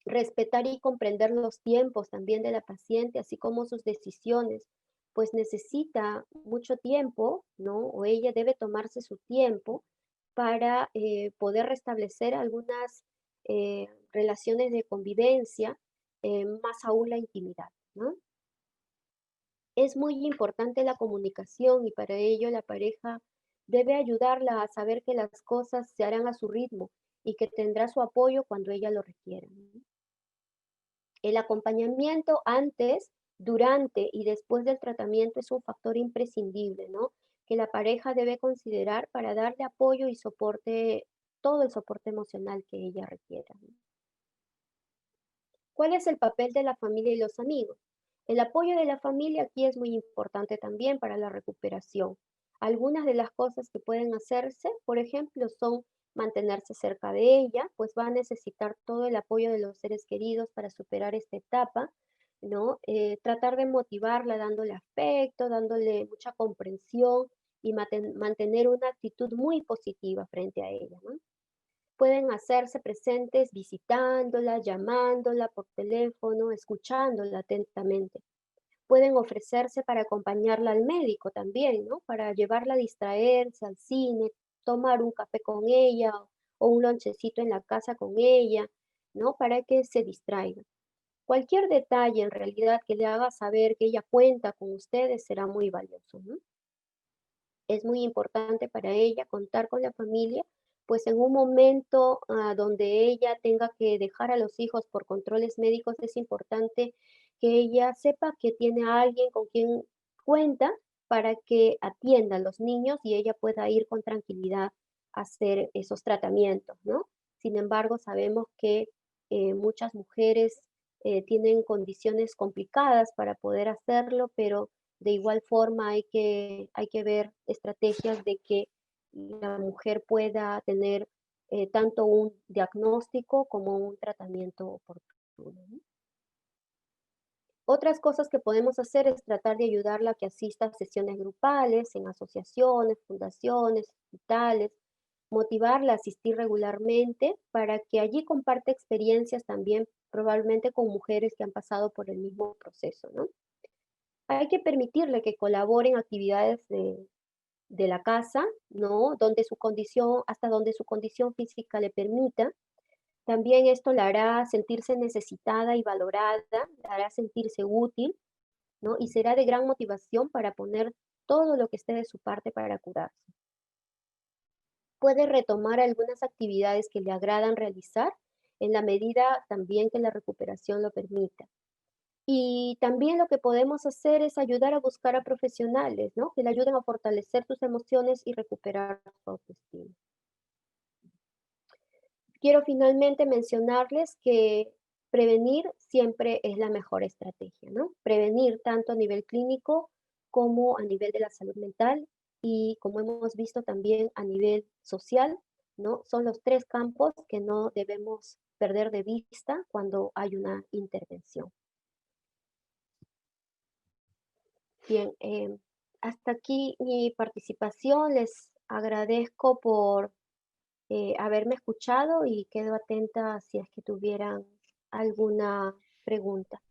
Respetar y comprender los tiempos también de la paciente, así como sus decisiones, pues necesita mucho tiempo, ¿no? O ella debe tomarse su tiempo para poder restablecer algunas relaciones de convivencia, más aún la intimidad, ¿no? Es muy importante la comunicación y para ello la pareja debe ayudarla a saber que las cosas se harán a su ritmo y que tendrá su apoyo cuando ella lo requiera, ¿no? El acompañamiento antes, durante y después del tratamiento es un factor imprescindible, ¿no? Que la pareja debe considerar para darle apoyo y soporte, todo el soporte emocional que ella requiera, ¿no? ¿Cuál es el papel de la familia y los amigos? El apoyo de la familia aquí es muy importante también para la recuperación. Algunas de las cosas que pueden hacerse, por ejemplo, son mantenerse cerca de ella, pues va a necesitar todo el apoyo de los seres queridos para superar esta etapa, ¿no? Tratar de motivarla dándole afecto, dándole mucha comprensión y mantener una actitud muy positiva frente a ella, ¿no? Pueden hacerse presentes visitándola, llamándola por teléfono, escuchándola atentamente. Pueden ofrecerse para acompañarla al médico también, ¿no? Para llevarla a distraerse al cine, tomar un café con ella o un lonchecito en la casa con ella, ¿no? Para que se distraiga. Cualquier detalle en realidad que le haga saber que ella cuenta con ustedes será muy valioso, ¿no? Es muy importante para ella contar con la familia, pues en un momento donde ella tenga que dejar a los hijos por controles médicos, es importante que ella sepa que tiene a alguien con quien cuenta para que atienda a los niños y ella pueda ir con tranquilidad a hacer esos tratamientos, ¿no? Sin embargo, sabemos que muchas mujeres tienen condiciones complicadas para poder hacerlo, pero de igual forma hay que ver estrategias de que la mujer pueda tener tanto un diagnóstico como un tratamiento oportuno, ¿no? Otras cosas que podemos hacer es tratar de ayudarla a que asista a sesiones grupales, en asociaciones, fundaciones, hospitales, motivarla a asistir regularmente para que allí comparte experiencias también probablemente con mujeres que han pasado por el mismo proceso, ¿no? Hay que permitirle que colabore en actividades de la casa, ¿no? Donde su condición, hasta donde su condición física le permita. También esto la hará sentirse necesitada y valorada, la hará sentirse útil, ¿no? Y será de gran motivación para poner todo lo que esté de su parte para curarse. Puede retomar algunas actividades que le agradan realizar en la medida también que la recuperación lo permita. Y también lo que podemos hacer es ayudar a buscar a profesionales, ¿no? Que le ayuden a fortalecer sus emociones y recuperar su autoestima. Quiero finalmente mencionarles que prevenir siempre es la mejor estrategia, ¿no? Prevenir tanto a nivel clínico como a nivel de la salud mental y como hemos visto también a nivel social, ¿no? Son los tres campos que no debemos perder de vista cuando hay una intervención. Bien, hasta aquí mi participación. Les agradezco por haberme escuchado y quedo atenta si es que tuvieran alguna pregunta.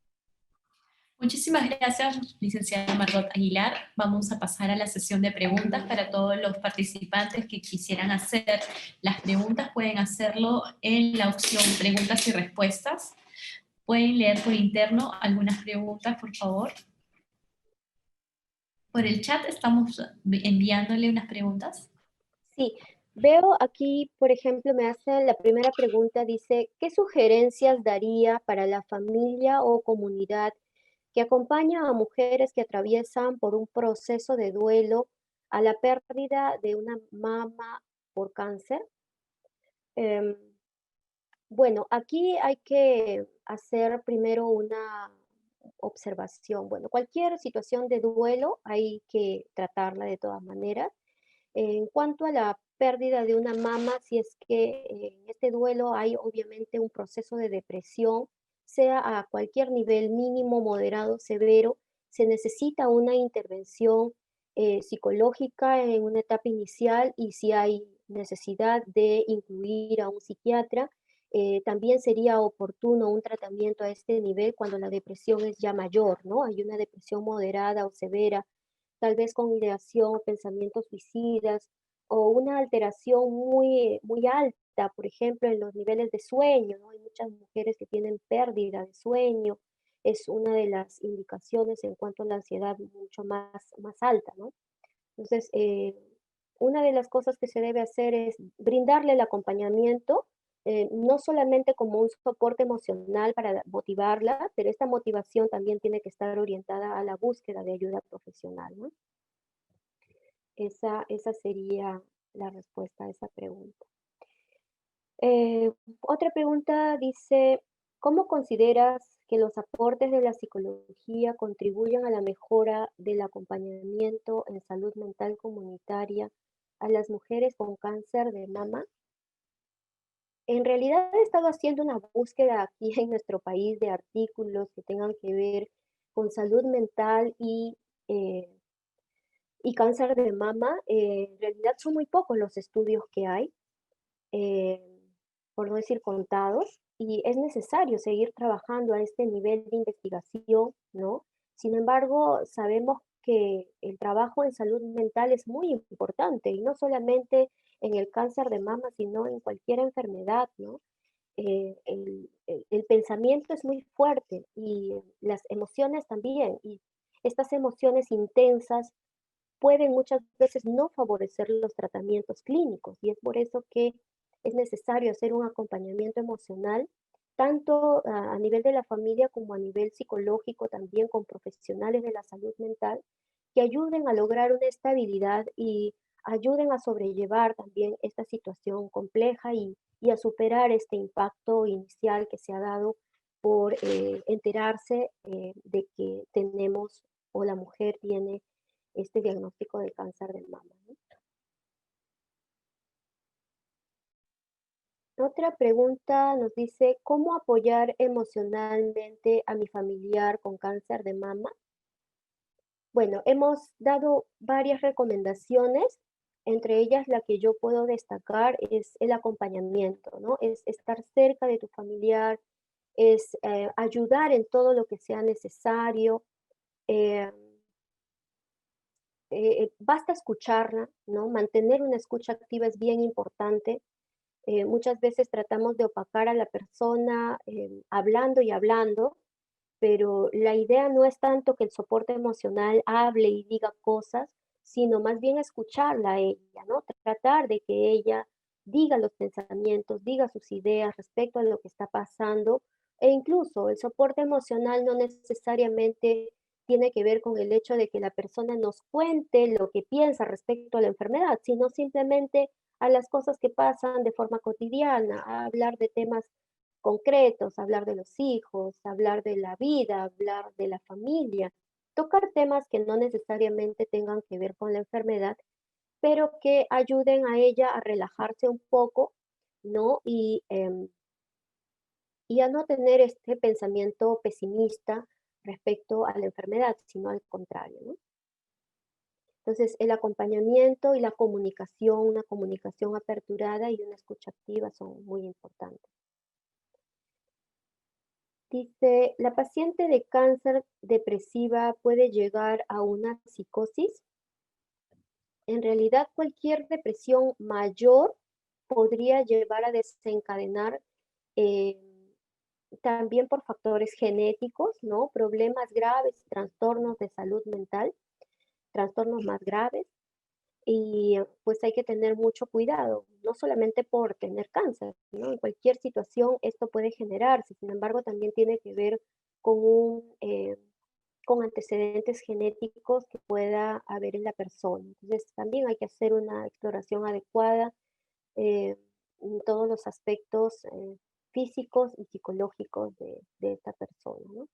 Muchísimas gracias, licenciada Margot Aguilar. Vamos a pasar a la sesión de preguntas para todos los participantes que quisieran hacer las preguntas. Pueden hacerlo en la opción preguntas y respuestas. Pueden leer por interno algunas preguntas, por favor. Por el chat estamos enviándole unas preguntas. Sí, veo aquí, por ejemplo, me hace la primera pregunta, dice, ¿qué sugerencias daría para la familia o comunidad que acompaña a mujeres que atraviesan por un proceso de duelo a la pérdida de una mama por cáncer? Em, bueno, aquí hay que hacer primero una observación. Bueno, cualquier situación de duelo hay que tratarla de todas maneras. En cuanto a la pérdida de una mama, si es que en este duelo hay obviamente un proceso de depresión, sea a cualquier nivel mínimo, moderado, severo, se necesita una intervención psicológica en una etapa inicial y si hay necesidad de incluir a un psiquiatra, también sería oportuno un tratamiento a este nivel cuando la depresión es ya mayor, ¿no? Hay una depresión moderada o severa tal vez con ideación o pensamientos suicidas, o una alteración muy alta, por ejemplo, en los niveles de sueño, ¿no? Hay muchas mujeres que tienen pérdida de sueño, es una de las indicaciones en cuanto a la ansiedad mucho más alta, ¿no? Entonces, una de las cosas que se debe hacer es brindarle el acompañamiento, no solamente como un soporte emocional para motivarla, pero esta motivación también tiene que estar orientada a la búsqueda de ayuda profesional, ¿no? Esa sería la respuesta a esa pregunta. Otra pregunta dice, ¿cómo consideras que los aportes de la psicología contribuyen a la mejora del acompañamiento en salud mental comunitaria a las mujeres con cáncer de mama? En realidad he estado haciendo una búsqueda aquí en nuestro país de artículos que tengan que ver con salud mental eh, y cáncer de mama. En realidad son muy pocos los estudios que hay, eh, por no decir contados, y es necesario seguir trabajando a este nivel de investigación, ¿no? Sin embargo, sabemos que el trabajo en salud mental es muy importante y no solamente en el cáncer de mama, sino en cualquier enfermedad, ¿no? El pensamiento es muy fuerte y las emociones también, y estas emociones intensas pueden muchas veces no favorecer los tratamientos clínicos y es por eso que es necesario hacer un acompañamiento emocional, tanto a nivel de la familia como a nivel psicológico, también con profesionales de la salud mental, que ayuden a lograr una estabilidad y ayuden a sobrellevar también esta situación compleja y a superar este impacto inicial que se ha dado por enterarse de que tenemos o la mujer tiene este diagnóstico de cáncer de mama, ¿no? Otra pregunta nos dice, ¿cómo apoyar emocionalmente a mi familiar con cáncer de mama? Bueno, hemos dado varias recomendaciones, entre ellas la que yo puedo destacar es el acompañamiento, ¿no? Es estar cerca de tu familiar, es ayudar en todo lo que sea necesario. eh, Basta escucharla, ¿no? Mantener una escucha activa es bien importante. Muchas veces tratamos de opacar a la persona hablando y hablando, pero la idea no es tanto que el soporte emocional hable y diga cosas, sino más bien escucharla a ella, ¿no? Tratar de que ella diga los pensamientos, diga sus ideas respecto a lo que está pasando, e incluso el soporte emocional no necesariamente tiene que ver con el hecho de que la persona nos cuente lo que piensa respecto a la enfermedad, sino simplemente a las cosas que pasan de forma cotidiana, a hablar de temas concretos, hablar de los hijos, hablar de la vida, hablar de la familia, tocar temas que no necesariamente tengan que ver con la enfermedad, pero que ayuden a ella a relajarse un poco, ¿no? Y a no tener este pensamiento pesimista respecto a la enfermedad, sino al contrario, ¿no? Entonces, el acompañamiento y la comunicación, una comunicación aperturada y una escucha activa son muy importantes. Dice, ¿la paciente de cáncer depresiva puede llegar a una psicosis? En realidad, cualquier depresión mayor podría llevar a desencadenar eh, también por factores genéticos, ¿no? Problemas graves, trastornos de salud mental, trastornos más graves, y pues hay que tener mucho cuidado, no solamente por tener cáncer, ¿no? En cualquier situación esto puede generarse, sin embargo también tiene que ver con con antecedentes genéticos que pueda haber en la persona. Entonces también hay que hacer una exploración adecuada en todos los aspectos físicos y psicológicos de esta persona, ¿no?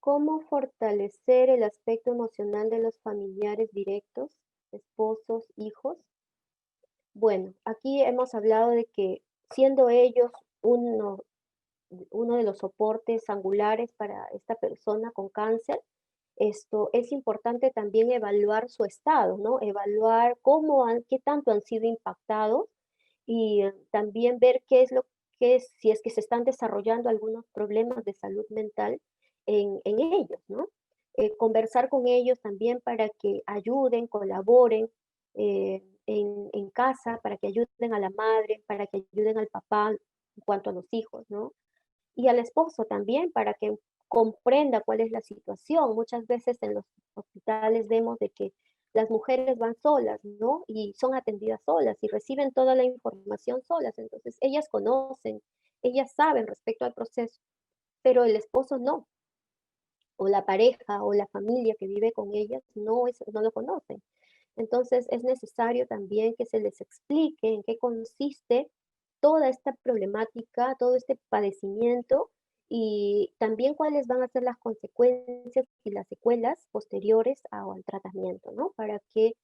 ¿Cómo fortalecer el aspecto emocional de los familiares directos, esposos, hijos? Bueno, aquí hemos hablado de que siendo ellos uno, uno de los soportes angulares para esta persona con cáncer, esto es importante también evaluar su estado, ¿no? Evaluar qué tanto han sido impactados y también ver qué es lo que es, si es que se están desarrollando algunos problemas de salud mental en ellos, ¿no? Conversar con ellos también para que ayuden, colaboren en casa, para que ayuden a la madre, para que ayuden al papá en cuanto a los hijos, ¿no? Y al esposo también, para que comprenda cuál es la situación. Muchas veces en los hospitales vemos de que las mujeres van solas, ¿no? Y son atendidas solas y reciben toda la información solas. Entonces, ellas conocen, ellas saben respecto al proceso, pero el esposo no, o la pareja o la familia que vive con ellas no lo conocen. Entonces, es necesario también que se les explique en qué consiste toda esta problemática, todo este padecimiento y también cuáles van a ser las consecuencias y las secuelas posteriores al tratamiento, ¿no? Para que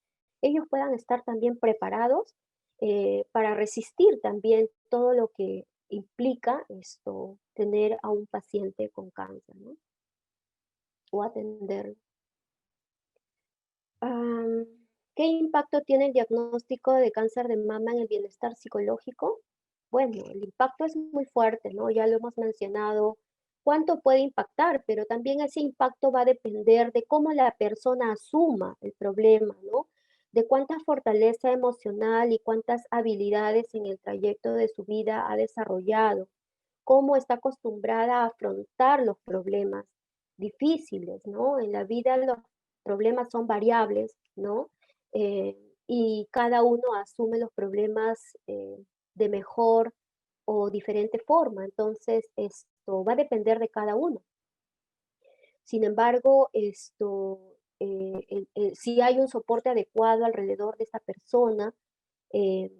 ellos puedan estar también preparados para resistir también todo lo que implica esto, tener a un paciente con cáncer, ¿no? O atender. Am, ¿Qué impacto tiene el diagnóstico de cáncer de mama en el bienestar psicológico? Bueno, el impacto es muy fuerte, ¿no? Ya lo hemos mencionado, cuánto puede impactar, pero también ese impacto va a depender de cómo la persona asuma el problema, ¿no? De cuánta fortaleza emocional y cuántas habilidades en el trayecto de su vida ha desarrollado, cómo está acostumbrada a afrontar los problemas difíciles, ¿no? En la vida los problemas son variables, ¿no? Eh, y cada uno asume los problemas de mejor o diferente forma. Entonces, esto va a depender de cada uno. Sin embargo, si hay un soporte adecuado alrededor de esta persona eh,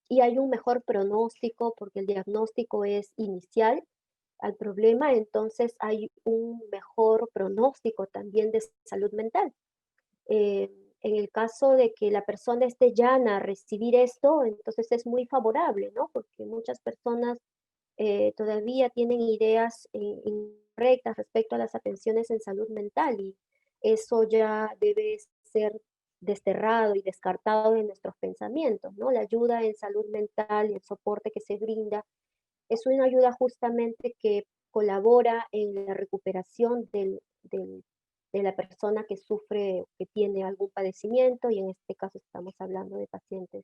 y hay un mejor pronóstico, porque el diagnóstico es inicial al problema, entonces hay un mejor pronóstico también de salud mental. Eh, en el caso de que la persona esté llana a recibir esto, entonces es muy favorable, ¿no? Porque muchas personas todavía tienen ideas incorrectas respecto a las atenciones en salud mental y eso ya debe ser desterrado y descartado de nuestros pensamientos, ¿no? La ayuda en salud mental y el soporte que se brinda es una ayuda justamente que colabora en la recuperación de la persona que sufre, que tiene algún padecimiento, y en este caso estamos hablando de pacientes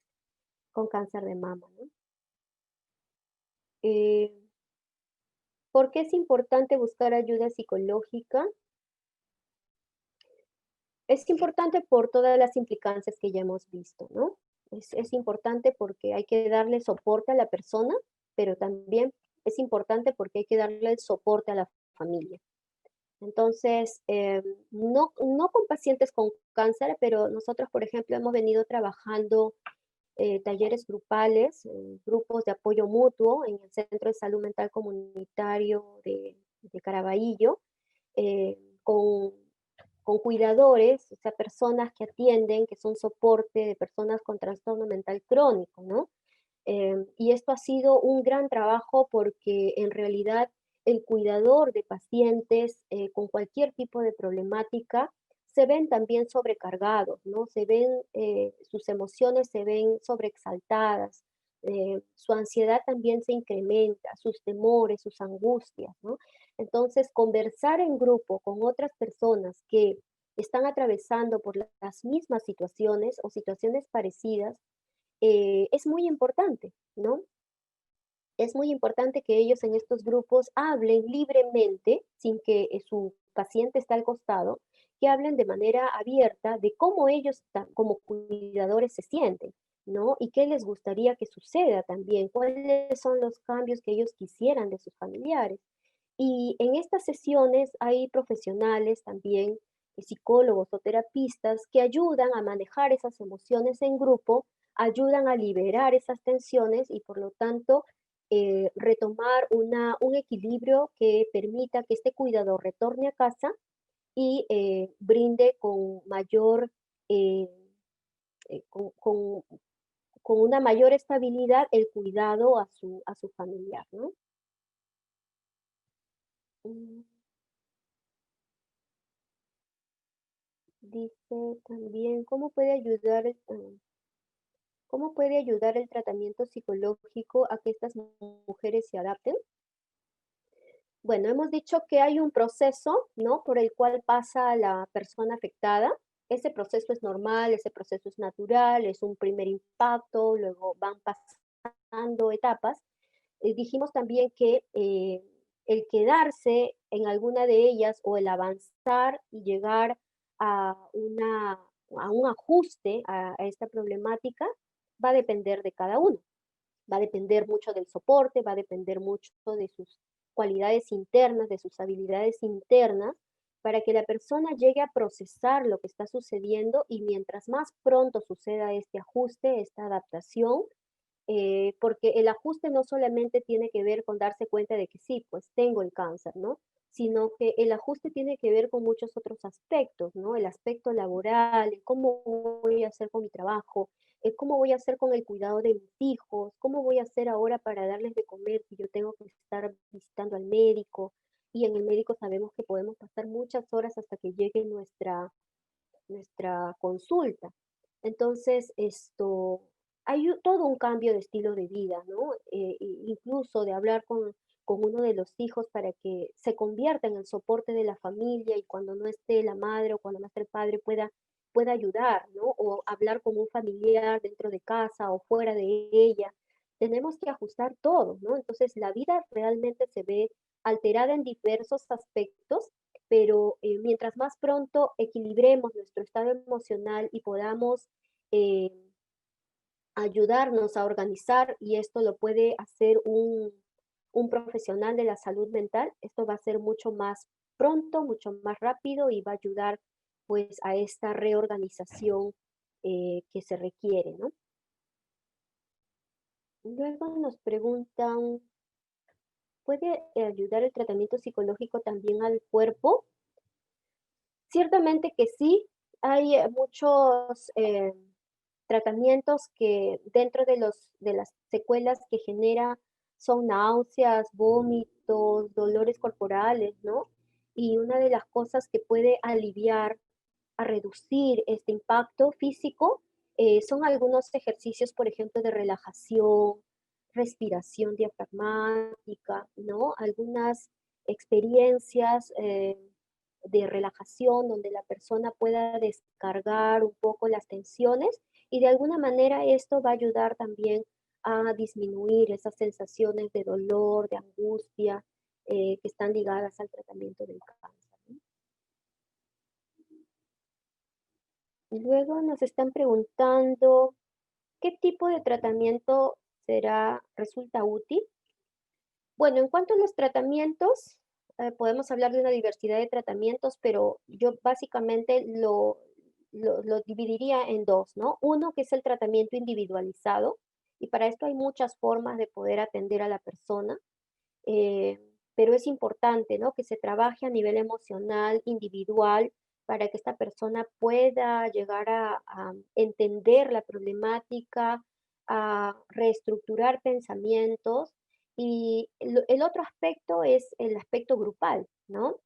con cáncer de mama, ¿no? Eh, ¿Por qué es importante buscar ayuda psicológica? Es importante por todas las implicancias que ya hemos visto, ¿no? Es importante porque hay que darle soporte a la persona, pero también es importante porque hay que darle el soporte a la familia. Entonces, no con pacientes con cáncer, pero nosotros, por ejemplo, hemos venido trabajando talleres grupales, grupos de apoyo mutuo en el Centro de Salud Mental Comunitario de Caraballo, eh, con, con cuidadores, o sea, personas que atienden, que son soporte de personas con trastorno mental crónico, ¿no? Y esto ha sido un gran trabajo porque en realidad el cuidador de pacientes con cualquier tipo de problemática se ven también sobrecargados, ¿no? Se ven, sus emociones se ven sobreexaltadas, su ansiedad también se incrementa, sus temores, sus angustias, ¿no? Entonces, conversar en grupo con otras personas que están atravesando por las mismas situaciones o situaciones parecidas es muy importante, ¿no? Es muy importante que ellos en estos grupos hablen libremente, sin que su paciente esté al costado, que hablen de manera abierta de cómo ellos como cuidadores se sienten, ¿no? Y qué les gustaría que suceda también, cuáles son los cambios que ellos quisieran de sus familiares. Y en estas sesiones hay profesionales también, psicólogos o terapistas que ayudan a manejar esas emociones en grupo, ayudan a liberar esas tensiones y por lo tanto retomar un equilibrio que permita que este cuidador retorne a casa y brinde con mayor, eh, eh, con, con- con una mayor estabilidad el cuidado a su familiar, ¿no? Mm, Dice también, cómo puede ayudar el tratamiento psicológico a que estas mujeres se adapten? Bueno, hemos dicho que hay un proceso, ¿no? Por el cual pasa la persona afectada. Ese proceso es normal, ese proceso es natural, es un primer impacto, luego van pasando etapas. Dijimos también que el quedarse en alguna de ellas o el avanzar y llegar a un ajuste a esta problemática va a depender de cada uno. Va a depender mucho del soporte, va a depender mucho de sus cualidades internas, de sus habilidades internas, para que la persona llegue a procesar lo que está sucediendo y mientras más pronto suceda este ajuste, esta adaptación, porque el ajuste no solamente tiene que ver con darse cuenta de que sí, pues tengo el cáncer, ¿no? Sino que el ajuste tiene que ver con muchos otros aspectos, ¿no? El aspecto laboral, cómo voy a hacer con mi trabajo, cómo voy a hacer con el cuidado de mis hijos, cómo voy a hacer ahora para darles de comer si yo tengo que estar visitando al médico y en el médico sabemos que podemos pasar muchas horas hasta que llegue nuestra consulta. Entonces, hay todo un cambio de estilo de vida, ¿no? Incluso de hablar con uno de los hijos para que se convierta en el soporte de la familia y cuando no esté la madre o cuando no esté el padre pueda ayudar, ¿no? O hablar con un familiar dentro de casa o fuera de ella. Tenemos que ajustar todo, ¿no? Entonces, la vida realmente se ve alterada en diversos aspectos pero mientras más pronto equilibremos nuestro estado emocional y podamos eh, ayudarnos a organizar, y esto lo puede hacer un profesional de la salud mental, esto va a ser mucho más pronto, mucho más rápido y va a ayudar pues a esta reorganización que se requiere, ¿no? Luego nos preguntan, ¿puede ayudar el tratamiento psicológico también al cuerpo? Ciertamente que sí, hay muchos tratamientos que dentro de las secuelas que genera son náuseas, vómitos, dolores corporales, ¿no? Y una de las cosas que puede aliviar a reducir este impacto físico son algunos ejercicios, por ejemplo, de relajación, respiración diafragmática, ¿no? Algunas experiencias de relajación donde la persona pueda descargar un poco las tensiones y de alguna manera esto va a ayudar también a disminuir esas sensaciones de dolor, de angustia que están ligadas al tratamiento del cáncer, ¿no? Luego nos están preguntando, ¿qué tipo de tratamiento resulta útil? Bueno, en cuanto a los tratamientos, podemos hablar de una diversidad de tratamientos, pero yo básicamente lo dividiría en dos, ¿no? Uno que es el tratamiento individualizado, y para esto hay muchas formas de poder atender a la persona, pero es importante, ¿no? Que se trabaje a nivel emocional, individual, para que esta persona pueda llegar a entender la problemática, a reestructurar pensamientos. Y el otro aspecto es el aspecto grupal, ¿no?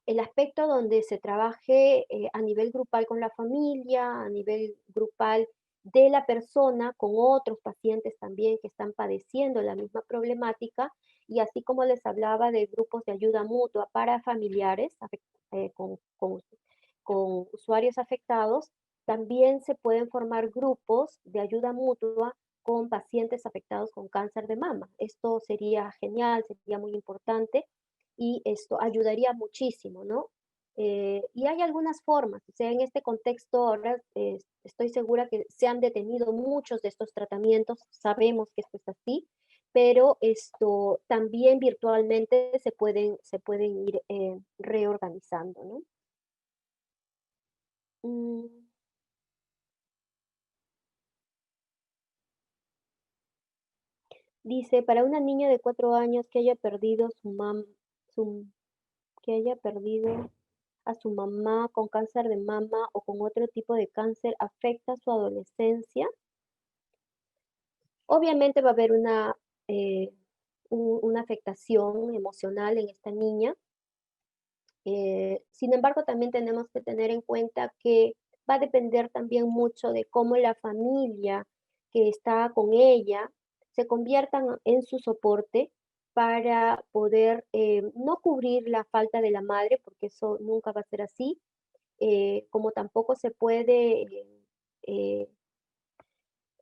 El aspecto donde se trabaje a nivel grupal con la familia, a nivel grupal de la persona, con otros pacientes también que están padeciendo la misma problemática, y así como les hablaba de grupos de ayuda mutua para familiares con usuarios afectados, también se pueden formar grupos de ayuda mutua con pacientes afectados con cáncer de mama. Esto sería genial, sería muy importante y esto ayudaría muchísimo, ¿no? Y hay algunas formas, o sea, en este contexto ahora estoy segura que se han detenido muchos de estos tratamientos, sabemos que esto es así, pero esto también virtualmente se pueden ir reorganizando, ¿no? Mm, Dice, para una niña de 4 años que haya perdido su, que haya perdido a su mamá con cáncer de mama o con otro tipo de cáncer, ¿afecta su adolescencia? Obviamente va a haber una afectación emocional en esta niña. Sin embargo, también tenemos que tener en cuenta que va a depender también mucho de cómo la familia que está con ella se conviertan en su soporte para poder no cubrir la falta de la madre, porque eso nunca va a ser así, como tampoco se puede eh,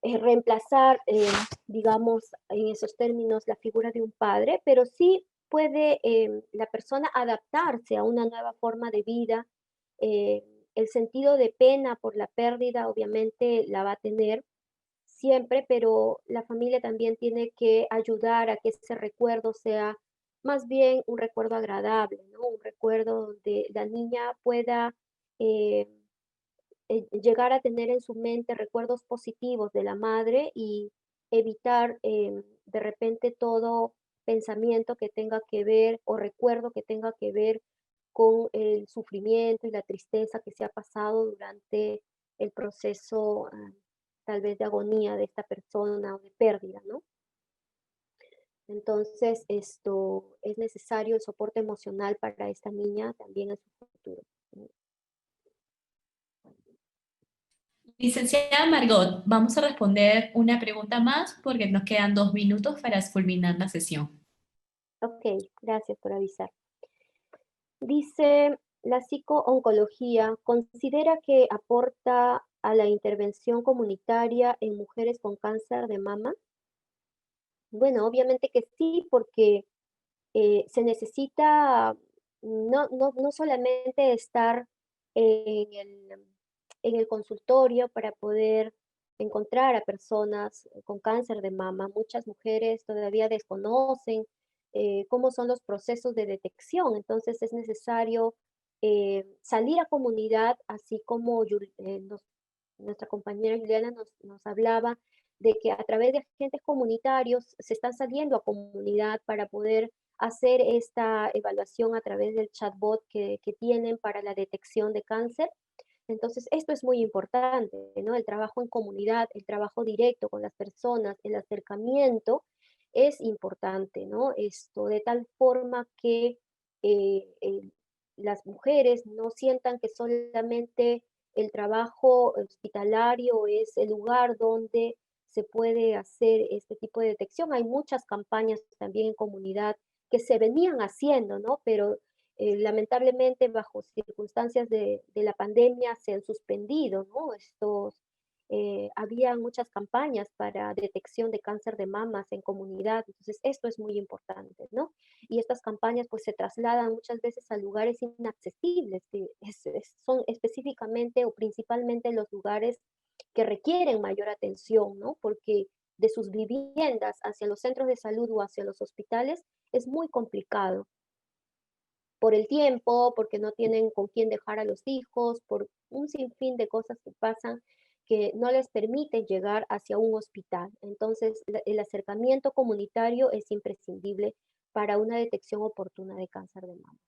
reemplazar, digamos, en esos términos, la figura de un padre, pero sí puede la persona adaptarse a una nueva forma de vida. eh, el sentido de pena por la pérdida, obviamente, la va a tener siempre, pero la familia también tiene que ayudar a que ese recuerdo sea más bien un recuerdo agradable, ¿no? Un recuerdo donde la niña pueda eh, llegar a tener en su mente recuerdos positivos de la madre y evitar de repente todo pensamiento que tenga que ver o recuerdo que tenga que ver con el sufrimiento y la tristeza que se ha pasado durante el proceso tal vez de agonía de esta persona o de pérdida, ¿no? Entonces, esto es necesario el soporte emocional para esta niña también en su futuro. Licenciada Margot, vamos a responder una pregunta más porque nos quedan 2 minutos para culminar la sesión. Ok, gracias por avisar. Dice, la psicooncología considera que aporta a la intervención comunitaria en mujeres con cáncer de mama. Bueno, obviamente que sí, porque se necesita no solamente estar en el consultorio para poder encontrar a personas con cáncer de mama. Muchas mujeres todavía desconocen cómo son los procesos de detección, entonces es necesario salir a comunidad, así como nuestra compañera Juliana nos hablaba de que a través de agentes comunitarios se están saliendo a comunidad para poder hacer esta evaluación a través del chatbot que tienen para la detección de cáncer. Entonces, esto es muy importante, ¿no? El trabajo en comunidad, el trabajo directo con las personas, el acercamiento es importante, ¿no? Esto de tal forma que las mujeres no sientan que solamente el trabajo hospitalario es el lugar donde se puede hacer este tipo de detección. Hay muchas campañas también en comunidad que se venían haciendo, ¿no? Pero lamentablemente bajo circunstancias de la pandemia se han suspendido, ¿no? Había muchas campañas para detección de cáncer de mamas en comunidad, entonces esto es muy importante, ¿no? Y estas campañas pues se trasladan muchas veces a lugares inaccesibles, que son específicamente o principalmente los lugares que requieren mayor atención, ¿no? Porque de sus viviendas hacia los centros de salud o hacia los hospitales es muy complicado por el tiempo, porque no tienen con quién dejar a los hijos, por un sinfín de cosas que pasan que no les permiten llegar hacia un hospital. Entonces, el acercamiento comunitario es imprescindible para una detección oportuna de cáncer de mama.